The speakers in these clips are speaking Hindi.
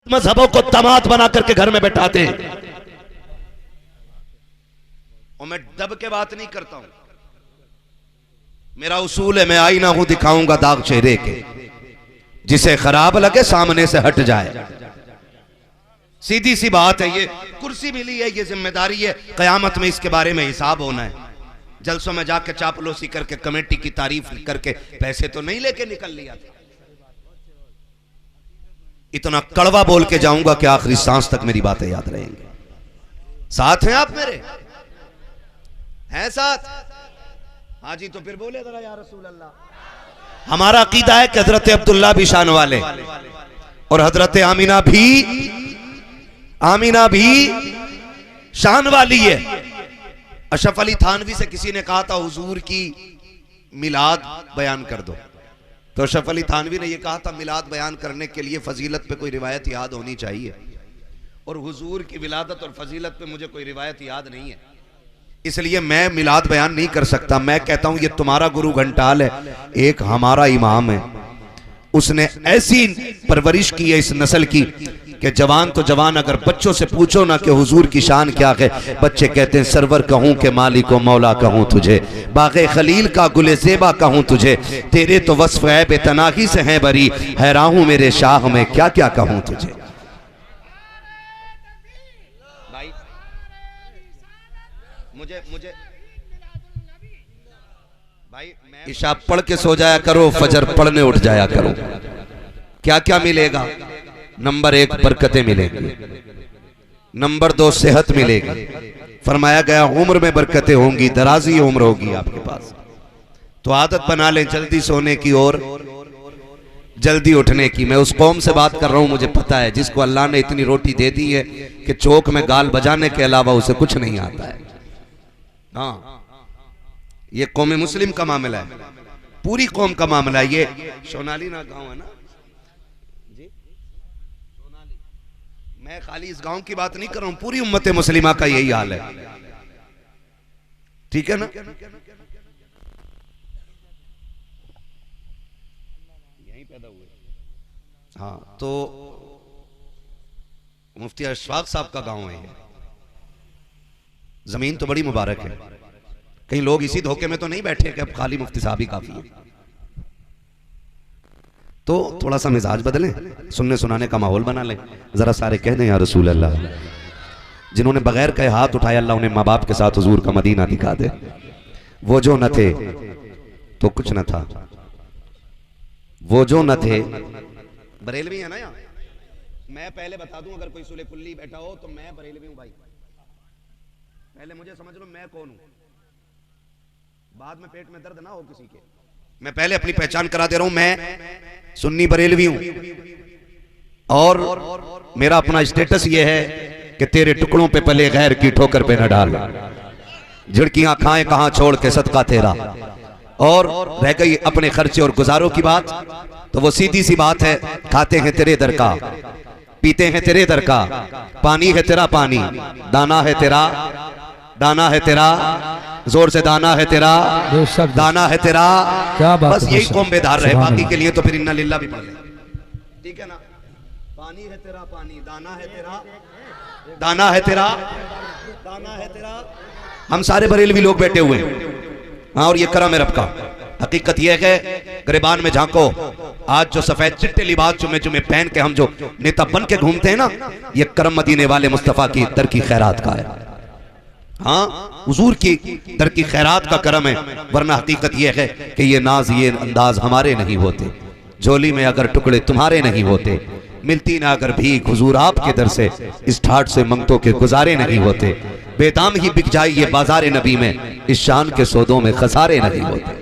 मजहबों को दामाद बना करके घर में बैठाते हैं। और मैं दब के बात नहीं करता हूं, मेरा उसूल है, मैं आईना हूं दिखाऊंगा दाग चेहरे के, जिसे खराब लगे सामने से हट जाए। सीधी सी बात है, ये कुर्सी मिली है, ये जिम्मेदारी है, कयामत में इसके बारे में हिसाब होना है। जलसों में जाके चापलूसी करके कमेटी की तारीफ करके पैसे तो नहीं लेके निकल लिया था। इतना कड़वा बोल के जाऊंगा कि आखिरी सांस तक मेरी बातें याद रहेंगी। साथ हैं आप मेरे, हैं साथ? हाजी तो फिर बोले जरा या रसूल अल्लाह। हमारा अकीदा है कि हजरत अब्दुल्ला भी शान वाले और हजरत आमीना भी शान वाली है। अशरफ अली थानवी से किसी ने कहा था हुजूर की मिलाद बयान कर दो, तो अशरफ अली थानवी ने यह कहा था मिलाद बयान करने के लिए फजीलत पे कोई रिवायत याद होनी चाहिए, और हुजूर की विलादत और फजीलत पे मुझे कोई रिवायत याद नहीं है, इसलिए मैं मिलाद बयान नहीं कर सकता। मैं कहता हूं ये तुम्हारा गुरु घंटाल है, एक हमारा इमाम है, उसने ऐसी परवरिश की है इस नस्ल की कि जवान तो जवान, अगर बच्चों से पूछो ना कि हुजूर की शान क्या है, बच्चे कहते हैं सरवर कहूं के मालिक व मौला कहूं तुझे, बाग़े खलील का गुले ज़ेबा कहूं तुझे, तेरे तो वस्फ है बेतनाही से हैं बरी, हैरान हूं मेरे शाह में क्या क्या कहूं तुझे। मुझे भाई इशा पढ़ के सो जाया करो, फजर पढ़ने उठ जाया करो। क्या क्या मिलेगा? नंबर 1 बरकतें मिलेंगी, नंबर 2 सेहत मिलेगी, फरमाया गया उम्र में बरकतें होंगी, दराजी उम्र होगी आपके पास। तो आदत बना लें जल्दी सोने की और जल्दी उठने की। मैं उस कौम से बात कर रहा हूं, मुझे पता है, जिसको अल्लाह ने इतनी रोटी दे दी है कि चौक में गाल बजाने के अलावा उसे कुछ नहीं आता है। हाँ, ये कौम मुस्लिम का मामला है, पूरी कौम का मामला है। ये सोनाली ना गांव है ना जी, सोनाली। मैं खाली इस गांव की बात नहीं कर रहा हूं, पूरी उम्मत मुस्लिमा का यही हाल है, ठीक है ना? यहीं पैदा हुए। हाँ, तो मुफ्ती अशफाक साहब का गांव है ये। जमीन तो बड़ी मुबारक है, कहीं लोग इसी धोखे में तो नहीं बैठे कि अब खाली मुफ्ती साहब ही काफी है। तो थोड़ा सा मिजाज बदलें, सुनने सुनाने का माहौल बना लें, जरा सारे कह दें या रसूल अल्लाह। जिन्होंने बगैर कहे हाथ उठाया, अल्लाह उन्हें माँ बाप के साथ हुजूर का मदीना दिखा दे। वो जो न थे तो कुछ न था, वो जो न थे। बरेलवी है ना यहाँ? मैं पहले बता दूं, अगर कोई सुले कुल्ली बैठा हो तो मैं बरेलवी हूं भाई, पहले मुझे समझ लो मैं कौन हूं, बाद में पेट में दर्द ना हो किसी के। मैं पहले अपनी पहचान करा दे रहा हूं, मैं सुन्नी बरेलवी हूं और मेरा अपना स्टेटस यह है कि तेरे टुकड़ों पे पले गैर की ठोकर पे न डाल, झिड़कियां खाएं कहां छोड़ के सदका तेरा। और रह गई अपने खर्चे और गुजारों की बात, तो वो सीधी सी बात है, खाते हैं तेरे दर का, पीते हैं तेरे दर का, पानी है तेरा पानी, दाना है तेरा, दाना है तेरा, जोर से दाना है तेरा, दाना है तेरा। बस यही कौम बेदार रहे, बाकी के लिए तो फिर इन्ना लिल्ला भी पढ़ ले, ठीक है ना? पानी है तेरा पानी, दाना है तेरा, दाना है तेरा, दाना है तेरा। हम सारे बरेलवी लोग बैठे हुए हैं, हाँ, और ये करम है रब का। हकीकत यह है, गिरबान में झांको, आज जो सफेद चिट्टे लिबास जुमे जुमे पहन के हम जो नेता बन के घूमते हैं ना, ये करम मदीने वाले मुस्तफा की दर की खैरात का है। हाँ, हुजूर की दर की खैरात का करम है, वरना हकीकत यह है कि ये नाज ये अंदाज हमारे नहीं होते, झोली में अगर टुकड़े तुम्हारे नहीं होते, मिलती ना अगर भीख हुजूर आपके दर से, इस ठाठ से मंगतों के गुजारे नहीं होते, बेदाम ही बिक जाए ये बाजार नबी में, इस शान के सौदों में खसारे नहीं होते,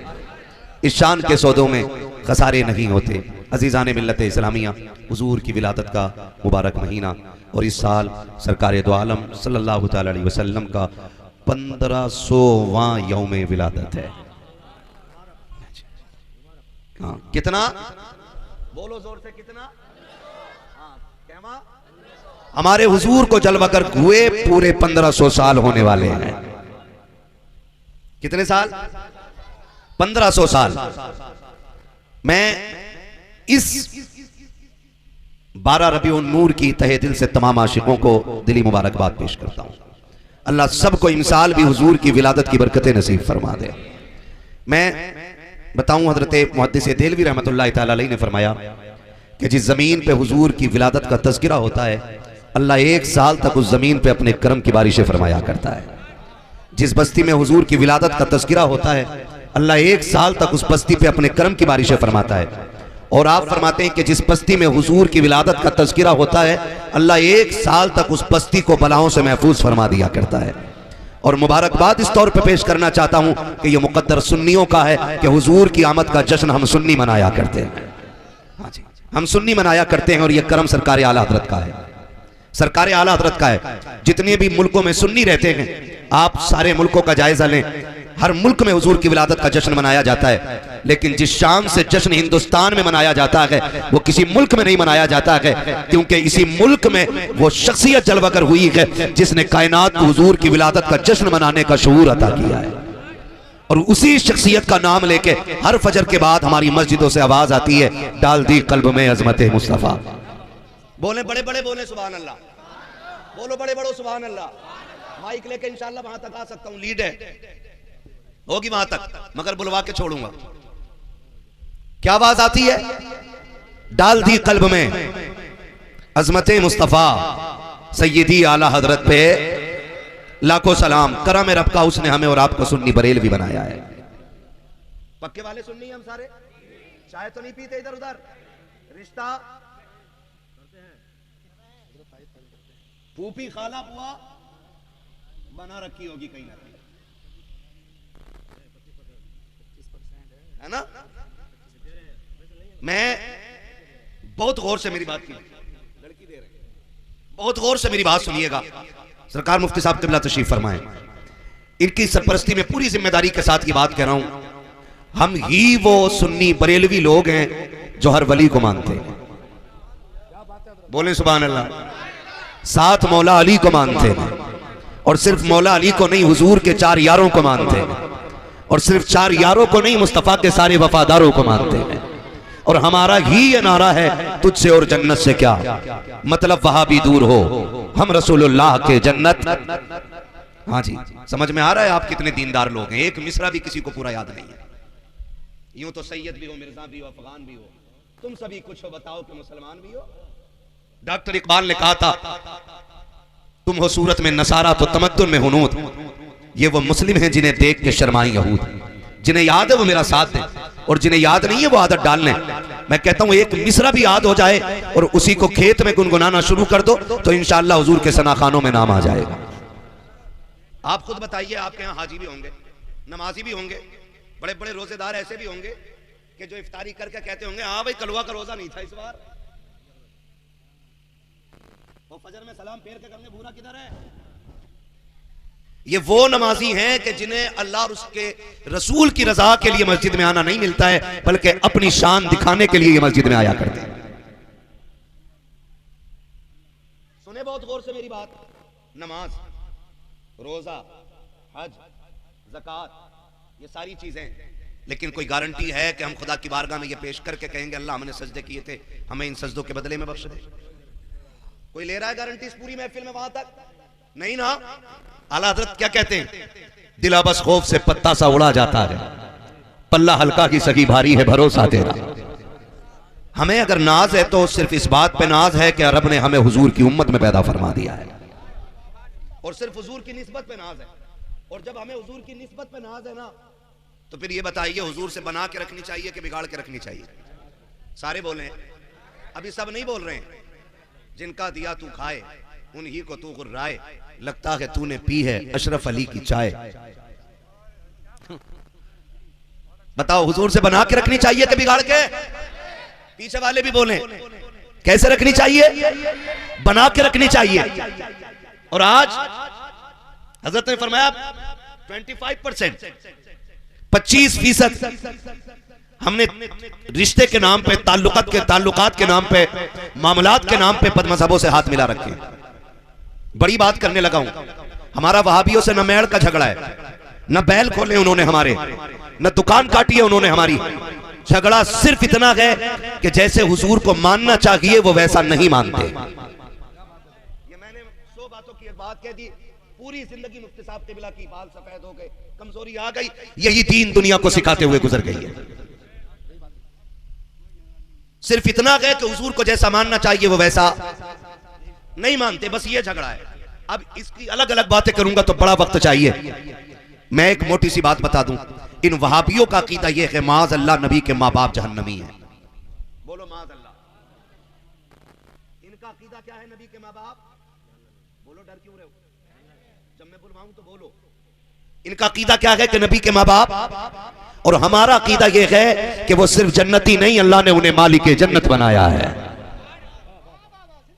इस शान के सौदों में खसारे नहीं होते। अजीज़ान मिल्लत इस्लामिया, हुजूर की विलादत का मुबारक महीना, और इस साल सरकार दो आलम सल्लल्लाहु तआला अलैहि वसल्लम का 1500वां यौम विलादत है। हाँ, कितना? बोलो जोर से, कितना? हाँ, क्या? हमारे हुजूर को जलवा कर हुए पूरे 1500 साल होने वाले हैं। कितने साल? 1500 साल। मैं इस 12 रबीउन नूर की तहे दिल से तमाम आशिकों को दिली मुबारकबाद पेश करता हूँ। अल्लाह सबको इमसाल भी हुजूर की विलादत की बरकतें नसीब फरमा दे। मैं बताऊं, हजरत मुहद्दिस देलवी रहमतुल्लाह तआला अलैह ने फरमाया कि जिस ज़मीन पे हुजूर की विलादत का तज़किरा होता है, अल्लाह 1 साल तक उस ज़मीन पे अपने करम की बारिशें फरमाया करता है। जिस बस्ती में हुजूर की विलादत का तज़किरा होता है, अल्लाह 1 साल तक उस बस्ती पे अपने करम की बारिशें फरमाता है। और आप फरमाते हैं कि जिस बस्ती में हुजूर की विलादत का तज़किरा होता है, अल्लाह 1 साल तक उस बस्ती को बलाओं से महफूज फरमा दिया करता है। और मुबारकबाद इस तौर पे पेश करना चाहता हूं कि यह मुकद्दर सुन्नियों का है कि हुजूर की आमद का जश्न हम सुन्नी मनाया करते हैं। हाँ जी, हम सुन्नी मनाया करते हैं और यह करम सरकार आला हज़रत का है, सरकार आला हज़रत का है। जितने भी मुल्कों में सुन्नी रहते हैं, आप सारे मुल्कों का जायजा लें, हर मुल्क में हुजूर की विलादत का जश्न मनाया जाता है, लेकिन जिस शान से जश्न हिंदुस्तान में मनाया जाता है वो किसी मुल्क में नहीं मनाया जाता है, क्योंकि इसी मुल्क में वो शख्सियत जलवागर हुई है जिसने कायनात को हुजूर की विलादत का जश्न मनाने का शऊर अता किया है। और उसी शख्सियत का नाम लेके हर फजर के बाद हमारी मस्जिदों से आवाज आती है, डाल दी कल्ब में अजमत मुस्तफा। बोले बड़े बड़े, बोले सुभान अल्लाह, बोलो बड़े बड़ो सुभान अल्लाह। माइक लेके इंशाल्लाह वहां तक आ सकता हूं, लीड है होगी वहां तक, मगर बुलवा के छोड़ूंगा। क्या आवाज आती है? डाल दी कल्ब में अजमत मुस्तफा, सैयदी आला हजरत पे लाखों सलाम। करम रब का, उसने हमें और आपको सुन्नी बरेलवी बनाया है। पक्के वाले सुन्नी हम सारे, चाय तो नहीं पीते इधर उधर, रिश्ता फूफी खाला बुआ बना रखी होगी कहीं ना कहीं, है ना। मैं बहुत गौर से मेरी बात की, लड़की दे रहे, बहुत गौर से मेरी बात सुनिएगा। सरकार मुफ्ती साहब क़िबला तशरीफ फरमाएं, इनकी सरपरस्ती में पूरी जिम्मेदारी के साथ ये बात कह रहा हूं। हम ही वो सुन्नी बरेलवी लोग हैं जो हर वली को मानते हैं। बोले सुभान अल्लाह। साथ मौला अली को मानते हैं, और सिर्फ मौला अली को नहीं, हुजूर के 4 यारों को मानते हैं, और सिर्फ 4 यारों को नहीं, मुस्तफा के सारे वफादारों को मानते हैं। और हमारा ही ये नारा है, तुझसे और जन्नत से क्या मतलब, वहां भी दूर हो हम रसूलुल्लाह के जन्नत। हाँ जी, समझ में आ रहा है आप कितने दीनदार लोग हैं। एक मिसरा भी किसी को पूरा याद नहीं है। यूं तो सैयद भी हो, मिर्जा भी हो, अफगान भी हो, तुम सभी कुछ हो, बताओ कि मुसलमान भी हो। डॉक्टर इकबाल ने कहा था, तुम हो सूरत में नसारा तो तमद्दुन में हुनूद। ये वो मुस्लिम हैं जिन्हें देख के शर्माई यहूद। जिन्हें याद है वो मेरा साथ दें, और जिन्हें याद नहीं है वो आदत डाल लें। मैं कहता हूं एक मिसरा भी याद हो जाए और उसी को खेत में गुनगुनाना शुरू कर दो तो इंशाअल्लाह हुजूर के सनाखानों में नाम आ जाएगा। आप खुद बताइए, आपके यहाँ हाजी भी होंगे, नमाजी भी होंगे, बड़े बड़े रोजेदार ऐसे भी होंगे कि जो इफ्तारी करके कहते होंगे, हाँ भाई कलवा का रोजा नहीं था इस बार, वो फजर में सलाम फेर के करने भूरा किधर है। ये वो नमाजी हैं कि जिन्हें अल्लाह और उसके रसूल की रजा के लिए मस्जिद में आना नहीं मिलता है, बल्कि अपनी शान दिखाने के लिए ये मस्जिद में आया करते हैं। सुने बहुत गौर से मेरी बात। नमाज, रोजा, हज, ज़कात, ये सारी चीजें, लेकिन कोई गारंटी है कि हम खुदा की बारगाह में ये पेश करके कहेंगे अल्लाह हमने सजदे किए थे, हमें इन सजदों के बदले में बख्श दे? कोई ले रहा है गारंटी इस पूरी महफिल में? वहां तक नहीं ना। आला हज़रत क्या कहते हैं, दिला बस खौफ से पत्ता सा उड़ा जाता है, पल्ला हल्का की सगी भारी है भरोसा तेरा। हमें अगर नाज है तो सिर्फ इस बात पे नाज है कि रब ने हमें हुजूर की उम्मत में पैदा फरमा दिया है, और सिर्फ हुजूर की निस्बत पे नाज है। और जब हमें हुजूर की निस्बत पे नाज है ना, तो फिर ये बताइए हुजूर से बना के रखनी चाहिए कि बिगाड़ के रखनी चाहिए? सारे बोले, अभी सब नहीं बोल रहे हैं। जिनका दिया तू खाए, उन्हीं को तू गुर्राए, लगता है तूने पी है अशरफ अली की चाय। बताओ हुजूर से बना के रखनी चाहिए कि बिगाड़ के? पीछे वाले भी बोले, कैसे रखनी चाहिए? बना के रखनी चाहिए। और आज हजरत ने फरमाया 25%, 25% हमने रिश्ते के नाम पे, ताल्लुकात के नाम पे, मामलात के नाम पे बद मजहबों से हाथ मिला रखे। बड़ी बात करने लगा हूं। हमारा वहाबियों से न मेड़ का झगड़ा है, न बैल खोले उन्होंने हमारे, न दुकान काटी है उन्होंने हमारी, झगड़ा सिर्फ इतना है कि जैसे हुजूर को मानना चाहिए वो वैसा नहीं मानते। ये मैंने 100 बातों की बात कह दी, पूरी जिंदगी मुफ्ती साहब क़िबला की बाल सफेद हो गए, कमजोरी आ गई, यही दीन दुनिया को सिखाते हुए गुजर गई है। सिर्फ इतना है कि हुजूर को जैसा मानना चाहिए वो वैसा नहीं मानते, बस ये झगड़ा है। अब इसकी अलग अलग बातें करूंगा तो बड़ा वक्त चाहिए। मैं एक मोटी सी बात बता दूं, इन वहाबियों का अकीदा यह है माज अल्लाह नबी के माँ बाप जहन्नमी है। बोलो माज अल्लाह। इनका अकीदा क्या है? नबी के माँ बाप। बोलो, डर क्यों रहे हो? जब मैं बुलवाऊं तो बोलो। इनका अकीदा क्या है कि नबी के माँ बाप, और हमारा अकीदा यह है कि वो सिर्फ जन्नती नहीं, अल्लाह ने उन्हें मालिक जन्नत बनाया है।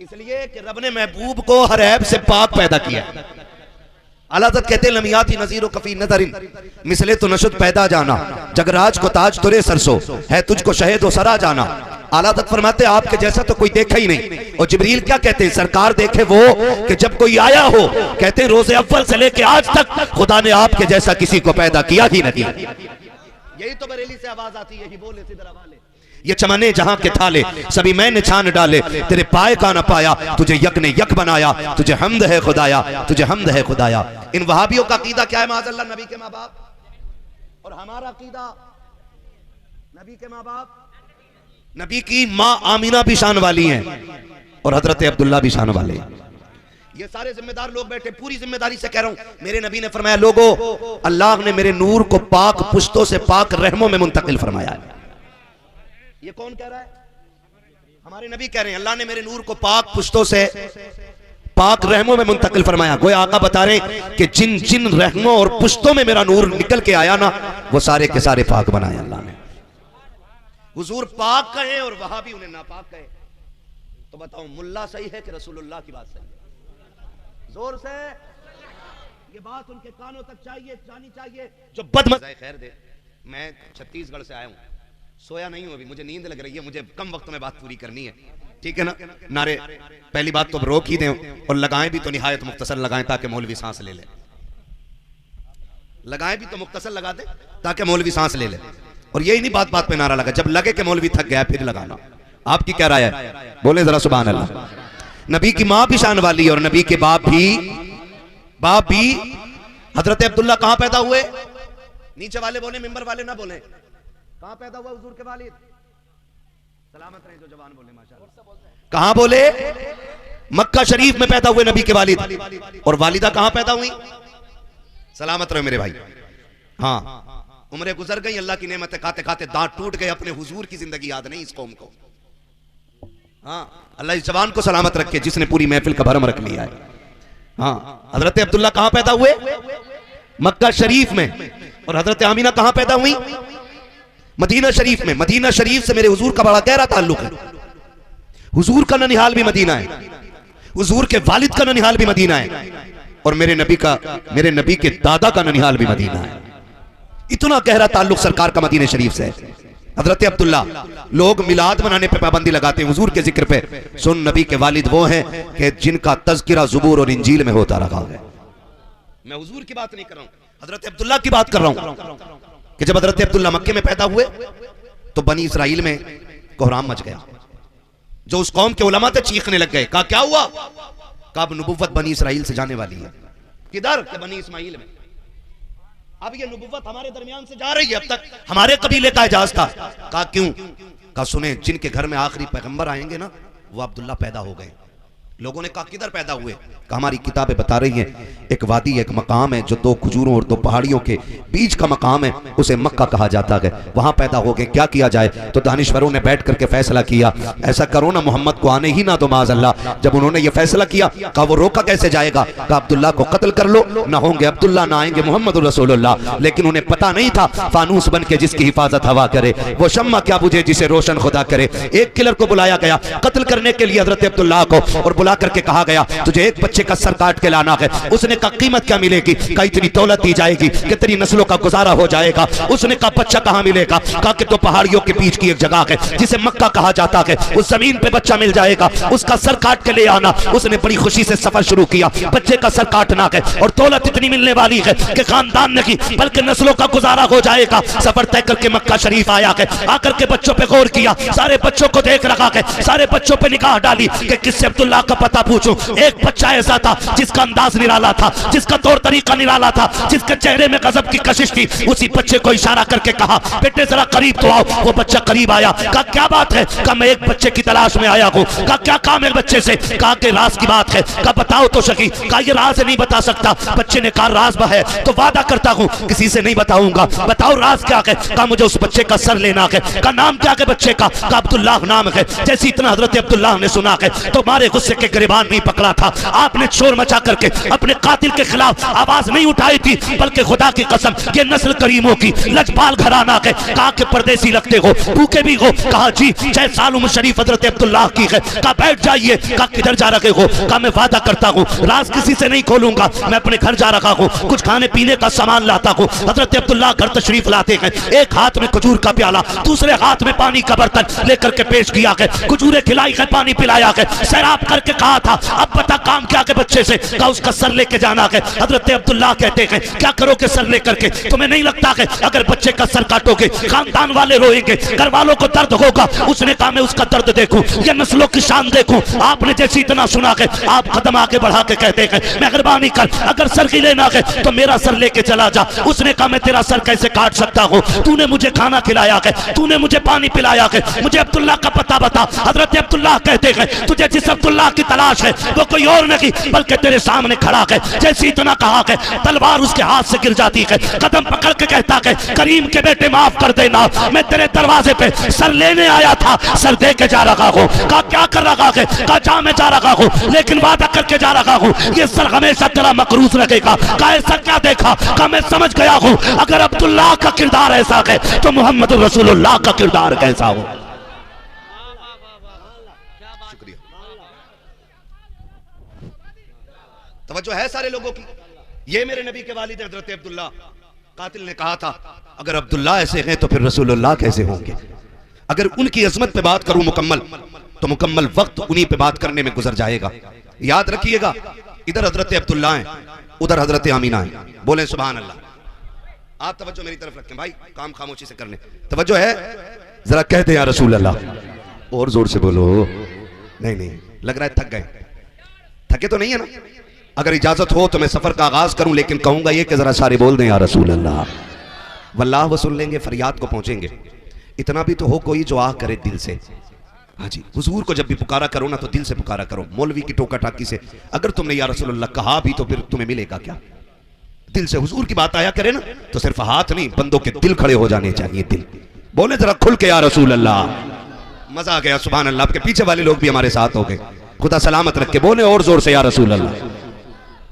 इसलिए कि रब ने महबूब को हर ऐब से पाक पैदा किया। अल्लाह तक कहते लमियाती नज़ीरो कफी नज़रिन मिसले तो नशुद पैदा जाना, जगराज को ताज तुरे सरसो है तुझको शहीद व सरा जाना। आला तक फरमाते आपके जैसा तो कोई देखा ही नहीं। और जिब्रील क्या कहते हैं? सरकार देखे वो कि जब कोई आया हो, कहते हैं रोजे अव्वल से लेके आज तक खुदा ने आपके जैसा किसी को पैदा किया ही नहीं। यही तो बरेली से आवाज आती है, यही बोले सिदरा वाले, ये चमने जहां के थाले सभी मैंने छान डाले, तेरे पाए का न पाया तुझे यक ने यक बनाया, तुझे हमद है खुदाया, तुझे हमद है खुदाया। इन वहाबियों का अकीदा क्या है? माज़अल्लाह नबी के माँ बाप। और हमारा अकीदा नबी के माँ बाप, नबी की माँ आमीना भी शान वाली हैं और हजरत अब्दुल्ला भी शान वाले। ये सारे जिम्मेदार लोग बैठे, पूरी जिम्मेदारी से कह रहा हूं। मेरे नबी ने फरमाया लोगों, अल्लाह ने मेरे नूर को पाक पुश्तों से पाक रहमों में मुंतकिल फरमाया है। ये कौन कह रहा है? हमारे नबी कह रहे हैं अल्लाह ने मेरे नूर को पाक पुश्तों से पाक रहमों में मुंतकिल फरमाया। गोया आका बता रहे कि जिन जिन रहमों और पुश्तों में मेरा नूर निकल के आया ना, वो सारे के सारे पाक बनाए अल्लाह ने। हुजूर पाक कहे और वहां भी उन्हें नापाक कहे, तो बताओ मुल्ला सही है कि रसूलुल्लाह की बात सही है? जोर से ये बात उनके कानों तक जानी चाहिए जो बदमज़ा खैर दे। मैं छत्तीसगढ़ से आया हूं, सोया नहीं हूं अभी, मुझे नींद लग रही है, मुझे कम वक्त में बात पूरी करनी है, ठीक है ना? नारे पहली बात तो रोक ही दें और लगाएं भी तो निहायत मुख्तसर लगाएं ताकि मौलवी सांस ले ले। लगाएं भी तो मुख्तसर लगा दे ताकि मौलवी सांस ले ले। और यही नहीं बात बात पे नारा लगा, जब लगे कि मौलवी थक गया फिर लगाना। आपकी क्या राय है? बोले जरा सुभान अल्लाह। नबी की माँ भी शान वाली है और नबी के बाप भी हजरत अब्दुल्ला कहां पैदा हुए? नीचे वाले बोले, मिंबर वाले ना बोले। कहां पैदा हुआ हुजूर के वालिद? सलामत रहे जो जवान बोले माशाअल्लाह। कहां बोले? मक्का शरीफ में पैदा हुए नबी के वालिद। और वालिदा कहां पैदा हुई? सलामत रहे मेरे भाई। हाँ, उम्रें गुजर गई, अल्लाह की नेमतें खाते खाते दांत टूट गए, अपने हुजूर की जिंदगी याद नहीं इस कौम को। हाँ, अल्लाह इस जवान को सलामत रखे जिसने पूरी महफिल का भरम रख लिया है। हाँ, हजरत अब्दुल्ला कहां पैदा हुए? मक्का शरीफ में। और हजरत आमीना कहां पैदा हुई? मदीना शरीफ में। मदीना शरीफ से मेरे हुजूर का बड़ा गहरा ताल्लुक है। हुजूर का ननिहाल भी मदीना है, हुजूर के वालिद का ननिहाल भी मदीना है, और मेरे नबी के दादा का ननिहाल भी मदीना है। इतना गहरा ताल्लुक सरकार का मदीने शरीफ से है। हजरत अब्दुल्ला, लोग मिलाद मनाने पे पाबंदी लगाते हैं हुजूर के जिक्र पे। सुन, नबी के वालिद वो हैं कि जिनका तज़किरा ज़ुबूर और इंजील में होता रहा है। मैं हुजूर की बात नहीं कर रहा हूं, हजरत अब्दुल्ला की बात कर रहा हूं कि जब हजरत अब्दुल्ला मक्के में पैदा हुए तो बनी इसराइल में कोहराम मच गया। जो उस कौम के उलमा थे चीखने लग गए। कहा क्या हुआ? कहा अब नबुव्वत बनी इसराइल से जाने वाली है। किधर? के बनी इस्माइल में। अब ये नबुव्वत हमारे दरमियान से जा रही है, अब तक हमारे कबीले का एजाज था। कहा क्यों? कहा सुने, जिनके घर में आखिरी पैगंबर आएंगे ना वो अब्दुल्ला पैदा हो गए। लोगों ने कहा किधर पैदा हुए? कहा हमारी किताबें बता रही हैं एक वादी, एक मकाम है जो दो खजूरों और दो पहाड़ियों के बीच का मकाम है, उसे मक्का कहा जाता है, वहां पैदा हो गए। क्या किया जाए? तो दानिश्वरों ने बैठ करके फैसला किया, ऐसा करो ना मोहम्मद को आने ही ना दो माज़अल्लाह। जब उन्होंने ये फैसला किया, कहा वो रोका कैसे जाएगा? कहा अब्दुल्ला को कत्ल कर लो, ना होंगे अब्दुल्ला ना आएंगे मोहम्मद रसूलुल्लाह। लेकिन उन्हें पता नहीं था फानूस बन के जिसकी हिफाजत हवा करे वो शम्मा क्या बुझे जिसे रोशन खुदा करे। एक किलर को बुलाया गया कत्ल करने के लिए हजरत अब्दुल्ला को, और बुला करके कहा गया तुझे एक बच्चे का सर काट के लाना है। उसने कहा कीमत क्या मिलेगी? कहा इतनी दौलत दी जाएगी कि तेरी नस्लों का गुजारा हो जाएगा। उसने कहा बच्चा कहाँ मिलेगा? कहा कि तो पहाड़ियों के बीच की एक जगह है जिसे मक्का कहा जाता है, उस जमीन पे बच्चा मिल जाएगा, उसका सर काट के ले आना। उसने बड़ी खुशी से सफर शुरू किया, बच्चे का सर काटना है और दौलत इतनी मिलने वाली है कि खानदान नहीं बल्कि नस्लों का गुजारा हो जाएगा। सफर तय करके मक्का शरीफ आया है, आकर के बच्चों पे गौर किया, सारे बच्चों को देख रखा है, सारे बच्चों पे निगाह डाली कि किससे अब्दुल्लाह का पता पूछूं। एक बच्चा ऐसा था जिसका अंदाज निराला था, जिसका तौर तरीका निराला था, जिसके चेहरे में गजब की कशिश थी। उसी बच्चे को इशारा करके कहा बेटे जरा करीब तो आओ। वो बच्चा करीब आया, कहा क्या बात है? कहा मैं एक बच्चे की तलाश में आया हूँ। कहा क्या काम है बच्चे से? कहा कि राज की बात है। कहा बताओ तो सही। कहा ये राज नहीं बता सकता। बच्चे ने कहा राज है तो वादा करता हूँ किसी से नहीं बताऊंगा, बताओ राज क्या है? कहा मुझे उस बच्चे का सर लेना है। कहा नाम क्या है बच्चे का? कहा अब्दुल्लाह नाम है। जैसे इतना हजरत अब्दुल्लाह ने सुना है तो मारे गुस्से के गिरबान नहीं पकड़ा था, आपने शोर मचा करके अपने कातिल के खिलाफ आवाज नहीं उठाई थी, बल्कि खुदा की कसम ये नस्ल करीमों की लजपाल घराना है। कहा कि परदेसी लगते हो, भूखे भी हो? कहा जी 6 साल उम्र शरीफ हजरत अब्दुल्लाह की है। कहा बैठ जाइए। कहा किधर जा रहे हो? कहा मैं वादा करता हूँ राज किसी से नहीं खोलूंगा, मैं अपने घर जा रहा हूँ, कुछ खाने पीने का सामान लाता हूँ। हजरत अब्दुल्लाह घर तशरीफ लाते हैं, एक हाथ में खजूर का प्याला, दूसरे हाथ में पानी का बर्तन लेकर के पेश किया है, खजूरें खिलाई है, पानी पिलाया है, सैराब करके कहा था अब बता काम क्या है बच्चे से? कहा उसका सर लेके जाना है। हजरत अब्दुल्लाह कहते हैं क्या करोगे सर लेकर के? तुम्हें नहीं लगता है अगर बच्चे का सर काटोगे खानदान वाले रोएंगे, घर वालों को दर्द होगा? उसने कहा मैं उसका दर्द देखूं, ये नस्लों की शान देखूं। आपने जैसे इतना सुना है आप कदम आगे बढ़ा के कहते हैं मेहरबानी कर अगर सर की लेना है तो मेरा सर लेके चला जा। उसने कहा मैं तेरा सर कैसे काट सकता हूँ? तूने मुझे खाना खिलाया है, तूने मुझे पानी पिलाया है, मुझे अब्दुल्लाह का पता बता। हजरत अब्दुल्लाह कहते हैं तुझे जिस अब्दुल्लाह की तलाश है वो कोई और नहीं बल्कि तेरे सामने खड़ा है। जैसे इतना कहा है तलवार उसके हाथ से गिर जाती है, कदम पकड़ के कहता है करीम के बेटे माफ कर देना, मैं तेरे दरवाजे पे सर लेने आया था, सर दे के जा रहा हूँ। कहा क्या कर रहा है? कहा जा मैं जा रहा हूँ लेकिन वादा करके जा रहा हूँ ये सर हमेशा तेरा मकरूज रहेगा। कहा ऐसा क्या देखा? कहा मैं समझ गया हूँ अगर अब्दुल्लाह का किरदार ऐसा है तो मोहम्मद रसूलुल्लाह का किरदार कैसा हो। शुक्रिया, तवज्जो है सारे लोगों की। ये मेरे नबी के वालिद हजरत अब्दुल्लाह। कातिल ने कहा था अगर अब्दुल्लाह ऐसे हैं तो फिर रसूलुल्लाह कैसे होंगे? अगर उनकी अजमत पे बात करूं मुकम्मल तो मुकम्मल वक्त उन्हीं पे बात करने में गुजर जाएगा। याद रखिएगा इधर हजरत अब्दुल्लाह हैं, उधर हजरत आमीना है। बोले सुभान अल्लाह। आप तवज्जो मेरी तरफ रखें भाई, काम खामोशी से करने तवज्जो है। जरा कहते हैं या रसूल अल्लाह, और जोर से बोलो। नहीं नहीं लग रहा है थक गए। थके तो नहीं है ना? अगर इजाजत हो तो मैं सफर का आगाज करूं, लेकिन कहूंगा ये कि जरा सारे बोल दें या रसूल अल्लाह। वल्लाह वो सुन लेंगे, फरियाद को पहुंचेंगे। इतना भी तो हो कोई जो आह करे दिल से। हाँ जी, हुजूर को जब भी पुकारा करो ना तो दिल से पुकारा करो, मौलवी की टोका टाकी से। अगर तुमने या रसूल अल्लाह कहा भी तो फिर तुम्हें मिलेगा क्या? दिल से हुजूर की बात आया करे ना तो सिर्फ हाथ नहीं, बंदों के दिल खड़े हो जाने चाहिए। दिल बोले जरा खुल के या रसूल अल्लाह। मजा आ गया, सुभान अल्लाह। आपके पीछे वाले लोग भी हमारे साथ हो गए, खुदा सलामत रख के बोले और जोर से या रसूल अल्लाह।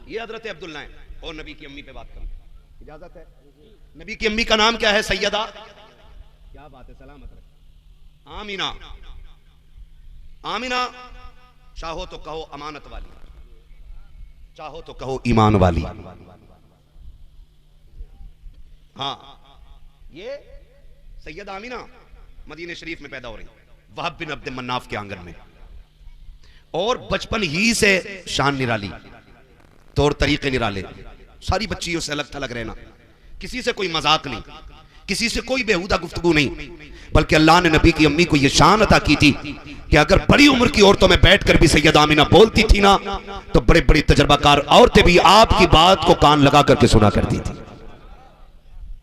ये हजरत अब्दुल्लाह है और नबी की अम्मी पे बात करें, इजाजत है? नबी की अम्मी का नाम क्या है? सैयदा, क्या बात है, सलामत रख, आमीना। आमीना चाहो तो कहो अमानत वाली, चाहो तो कहो ईमान वाली। हाँ, ये सैयद आमीना मदीने शरीफ में पैदा हो रही, वहब बिन अब्द मन्नाफ के आंगन में, और बचपन ही से शान निराली, तौर तरीके निराले, सारी बच्चियों से अलग थलग रहना, किसी से कोई मजाक नहीं, किसी से कोई बेहुदा गुफ्तगू नहीं, बल्कि अल्लाह ने नबी की अम्मी को यह शान अता की थी कि अगर बड़ी उम्र की औरतों में बैठकर भी सैयद आमीना बोलती थी ना तो बड़े बड़ी तजर्बाकार औरतें भी आपकी बात को कान लगा करके सुना करती थी।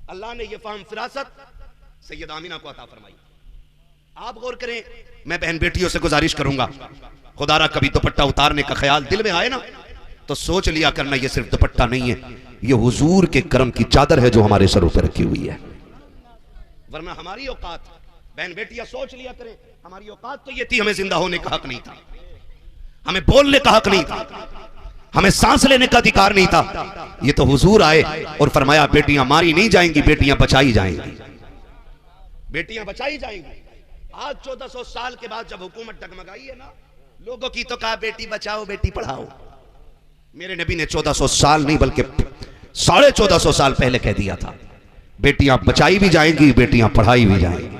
अल्लाह ने यह फहम फिरासत सैयद आमीना को अता फरमाई। आप गौर करें, मैं बहन बेटियों से गुजारिश करूंगा, खुदारा कभी दुपट्टा उतारने का ख्याल दिल में आए ना तो सोच लिया करना ये सिर्फ दुपट्टा नहीं है, ये हुजूर के करम की चादर है जो हमारे सरों पर रखी हुई है। वरना हमारी औकात, बहन बेटियां सोच लिया करें, हमारी औकात तो ये थी, हमें जिंदा होने का हक नहीं था, हमें बोलने का हक नहीं था, हमें सांस लेने का अधिकार नहीं था। ये तो हुजूर आए और फरमाया बेटियां मारी नहीं जाएंगी, बेटियां बचाई जाएंगी, बेटियां बचाई जाएंगी। आज 1400 साल के बाद जब हुकूमत डगमगाई है ना, लोगों की तो कहा बेटी बचाओ बेटी पढ़ाओ, मेरे नबी ने 1400 साल नहीं बल्कि 1450 साल पहले कह दिया था, बेटियां बचाई भी जाएंगी, बेटियां पढ़ाई भी जाएंगी।